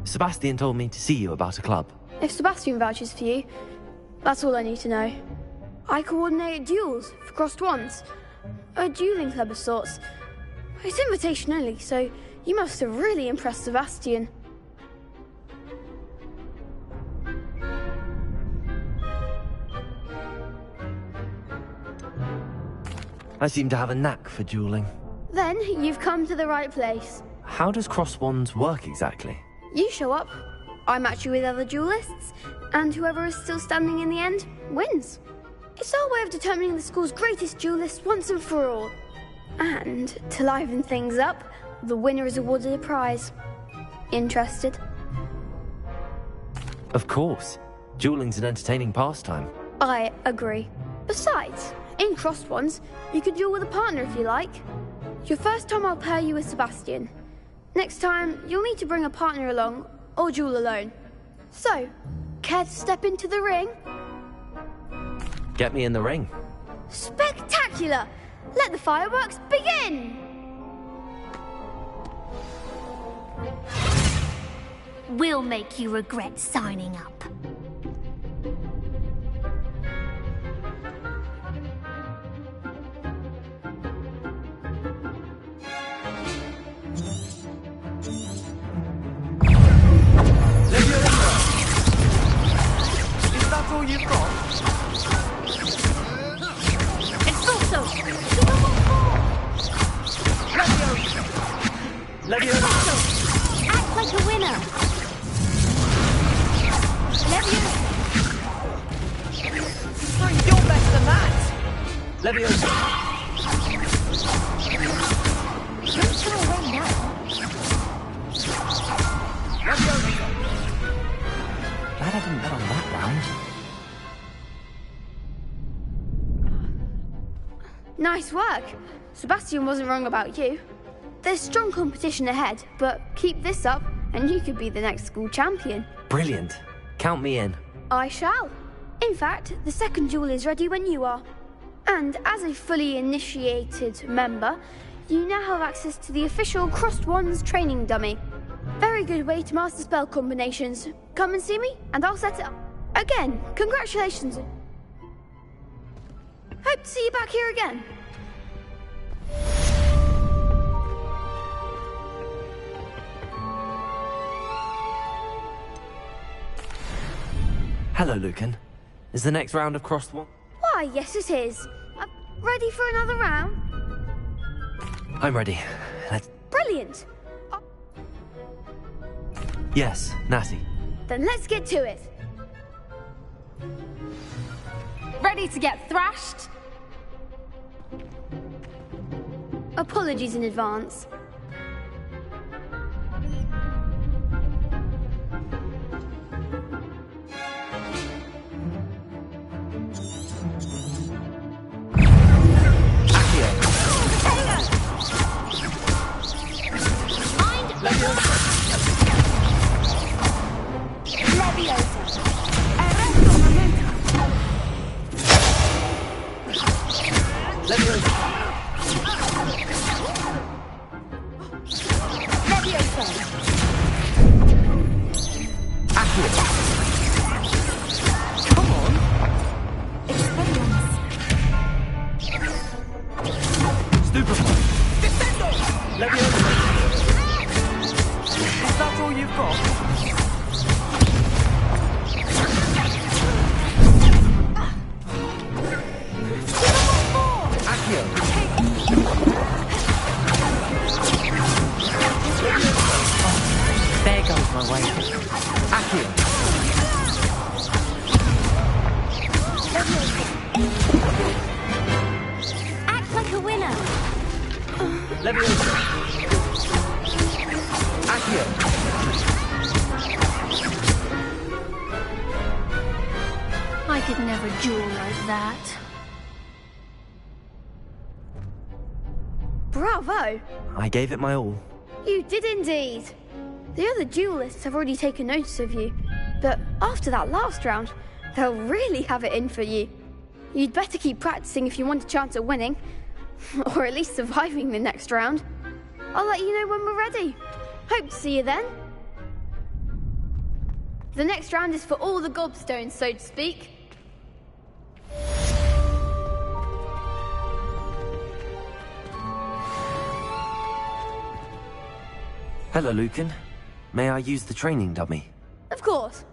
Sebastian told me to see you about a club. If Sebastian vouches for you, that's all I need to know. I coordinate duels for crossed wands. A dueling club of sorts. It's invitation only, so you must have really impressed Sebastian. I seem to have a knack for dueling. Then you've come to the right place. How does cross wands work exactly? You show up, I match you with other duelists, and whoever is still standing in the end wins. It's our way of determining the school's greatest duelist once and for all. And to liven things up, the winner is awarded a prize. Interested? Of course. Dueling's an entertaining pastime. I agree. Besides, in crossed ones, you could duel with a partner if you like. Your first time I'll pair you with Sebastian. Next time, you'll need to bring a partner along, or duel alone. So, care to step into the ring? Get me in the ring. Spectacular! Let the fireworks begin! We'll make you regret signing up. Is that all you've got? It's also keep them on board. Leviosa! Act like a winner. Leviosa! You're better than that! Leviosa! Don't show away now. Leviosa! Glad I didn't bet on that round. Nice work. Sebastian wasn't wrong about you. There's strong competition ahead, but keep this up and you could be the next school champion. Brilliant. Count me in. I shall. In fact, the second duel is ready when you are. And as a fully initiated member, you now have access to the official Crossed Wands training dummy. Very good way to master spell combinations. Come and see me, and I'll set it up. Again, congratulations. Hope to see you back here again. Hello, Lucan. Is the next round of Crossed One? Why, yes it is. Ready for another round? I'm ready. Let's... Brilliant. Yes, Natty. Then let's get to it. Ready to get thrashed? Apologies in advance. Act like a winner. I could never duel like that. Bravo! I gave it my all. You did indeed. The other duelists have already taken notice of you, but after that last round, they'll really have it in for you. You'd better keep practicing if you want a chance at winning, or at least surviving the next round. I'll let you know when we're ready. Hope to see you then. The next round is for all the gobstones, so to speak. Hello, Lucan. May I use the training dummy? Of course.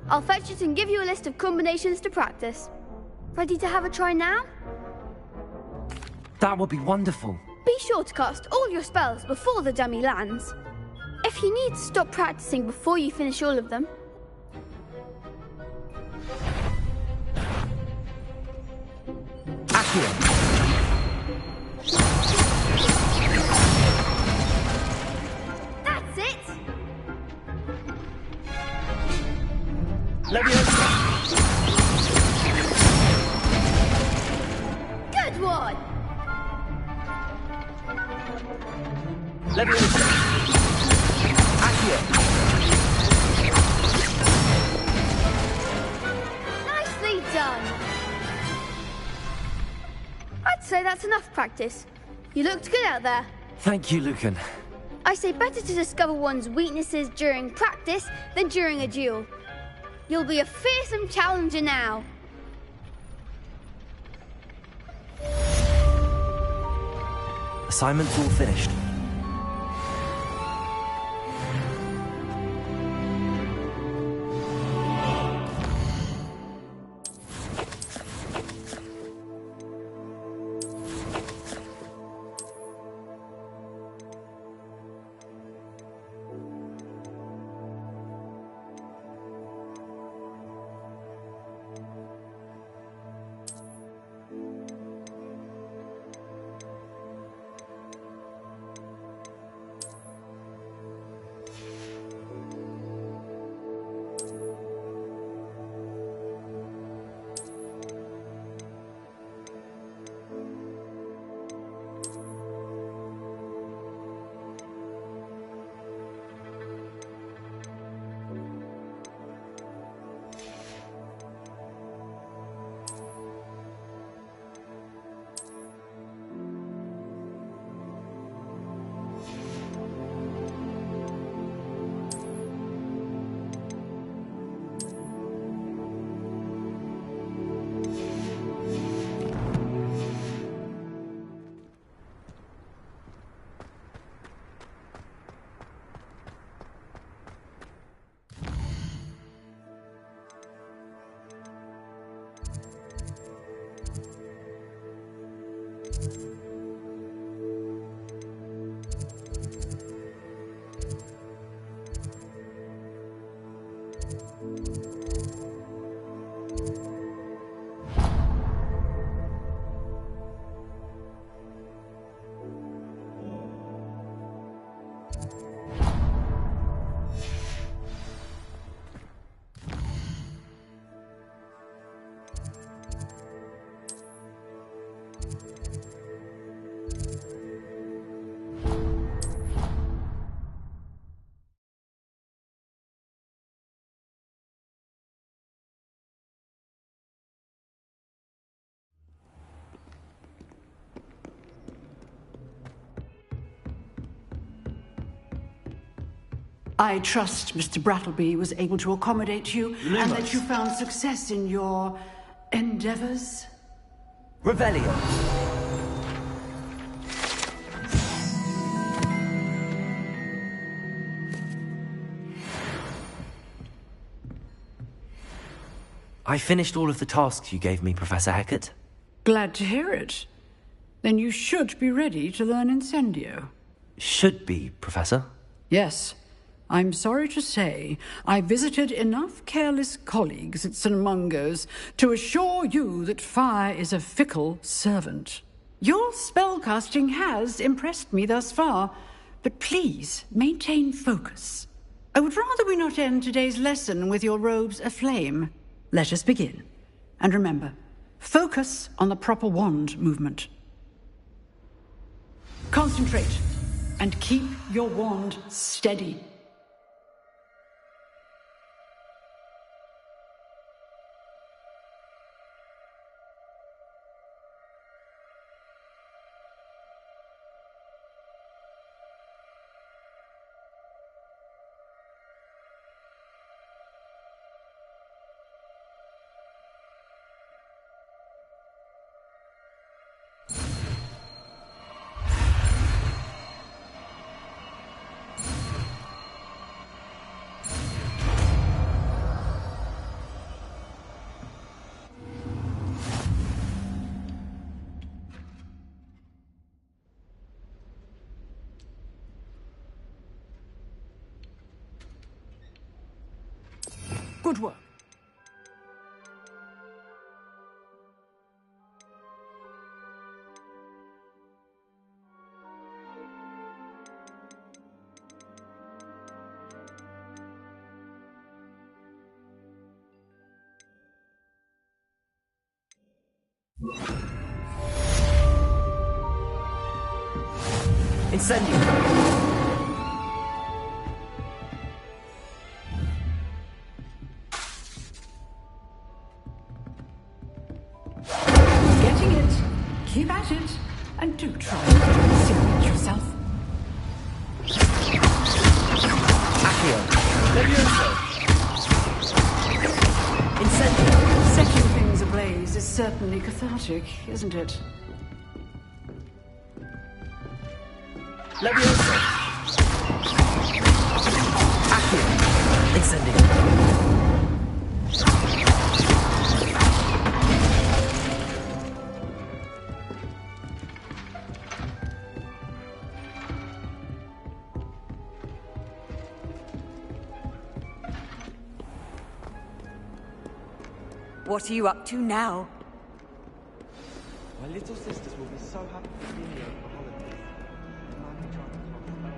I'll fetch it and give you a list of combinations to practice. Ready to have a try now? That would be wonderful. Be sure to cast all your spells before the dummy lands. If you need to stop practicing before you finish all of them. Accio. That's it! Good one! Nicely done! I'd say that's enough practice. You looked good out there. Thank you, Lucan. I say better to discover one's weaknesses during practice than during a duel. You'll be a fearsome challenger now. Assignment's all finished. I trust Mr. Brattleby was able to accommodate you and that you found success in your endeavors. Revelio. I finished all of the tasks you gave me, Professor Hecat. Glad to hear it. Then you should be ready to learn Incendio. Should be, Professor. Yes. I'm sorry to say, I visited enough careless colleagues at St. Mungo's to assure you that fire is a fickle servant. Your spellcasting has impressed me thus far, but please maintain focus. I would rather we not end today's lesson with your robes aflame. Let us begin. And remember, focus on the proper wand movement. Concentrate, and keep your wand steady. Good work. Incendio! Getting it. Keep at it. And do try and incinerate yourself. Accio! Levioso! Incendio! Setting things ablaze is certainly cathartic, isn't it? Levioso! Accio! Incendio! What are you up to now? My little sisters will be so happy to be here for the holidays. And I'll be trying to calm them down.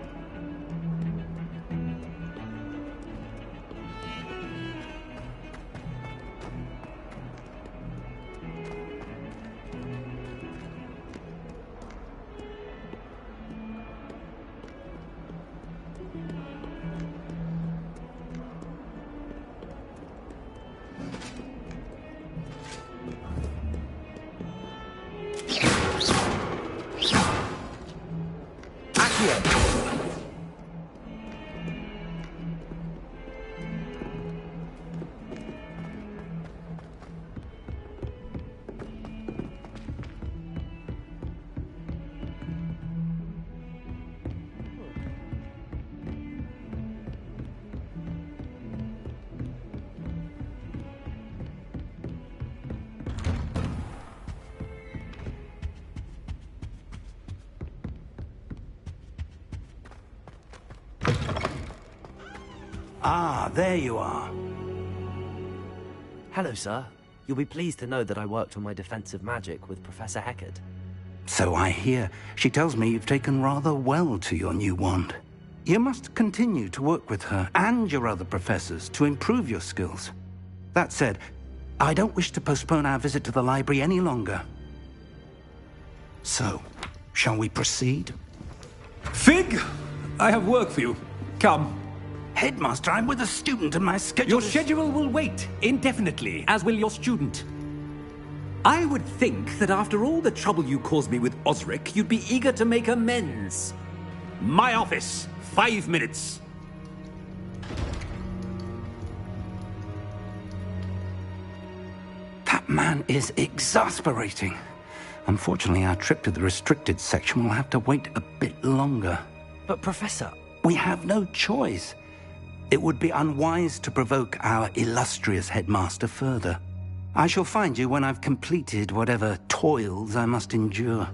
Ah, there you are. Hello, sir. You'll be pleased to know that I worked on my defensive magic with Professor Heckard. So I hear. She tells me you've taken rather well to your new wand. You must continue to work with her and your other professors to improve your skills. That said, I don't wish to postpone our visit to the library any longer. So, shall we proceed? Fig! I have work for you. Come. Headmaster, I'm with a student and my schedule Your schedule will wait indefinitely, as will your student. I would think that after all the trouble you caused me with Osric, you'd be eager to make amends. My office, 5 minutes. That man is exasperating. Unfortunately, our trip to the restricted section will have to wait a bit longer. But, Professor... We have no choice. It would be unwise to provoke our illustrious headmaster further. I shall find you when I've completed whatever toils I must endure.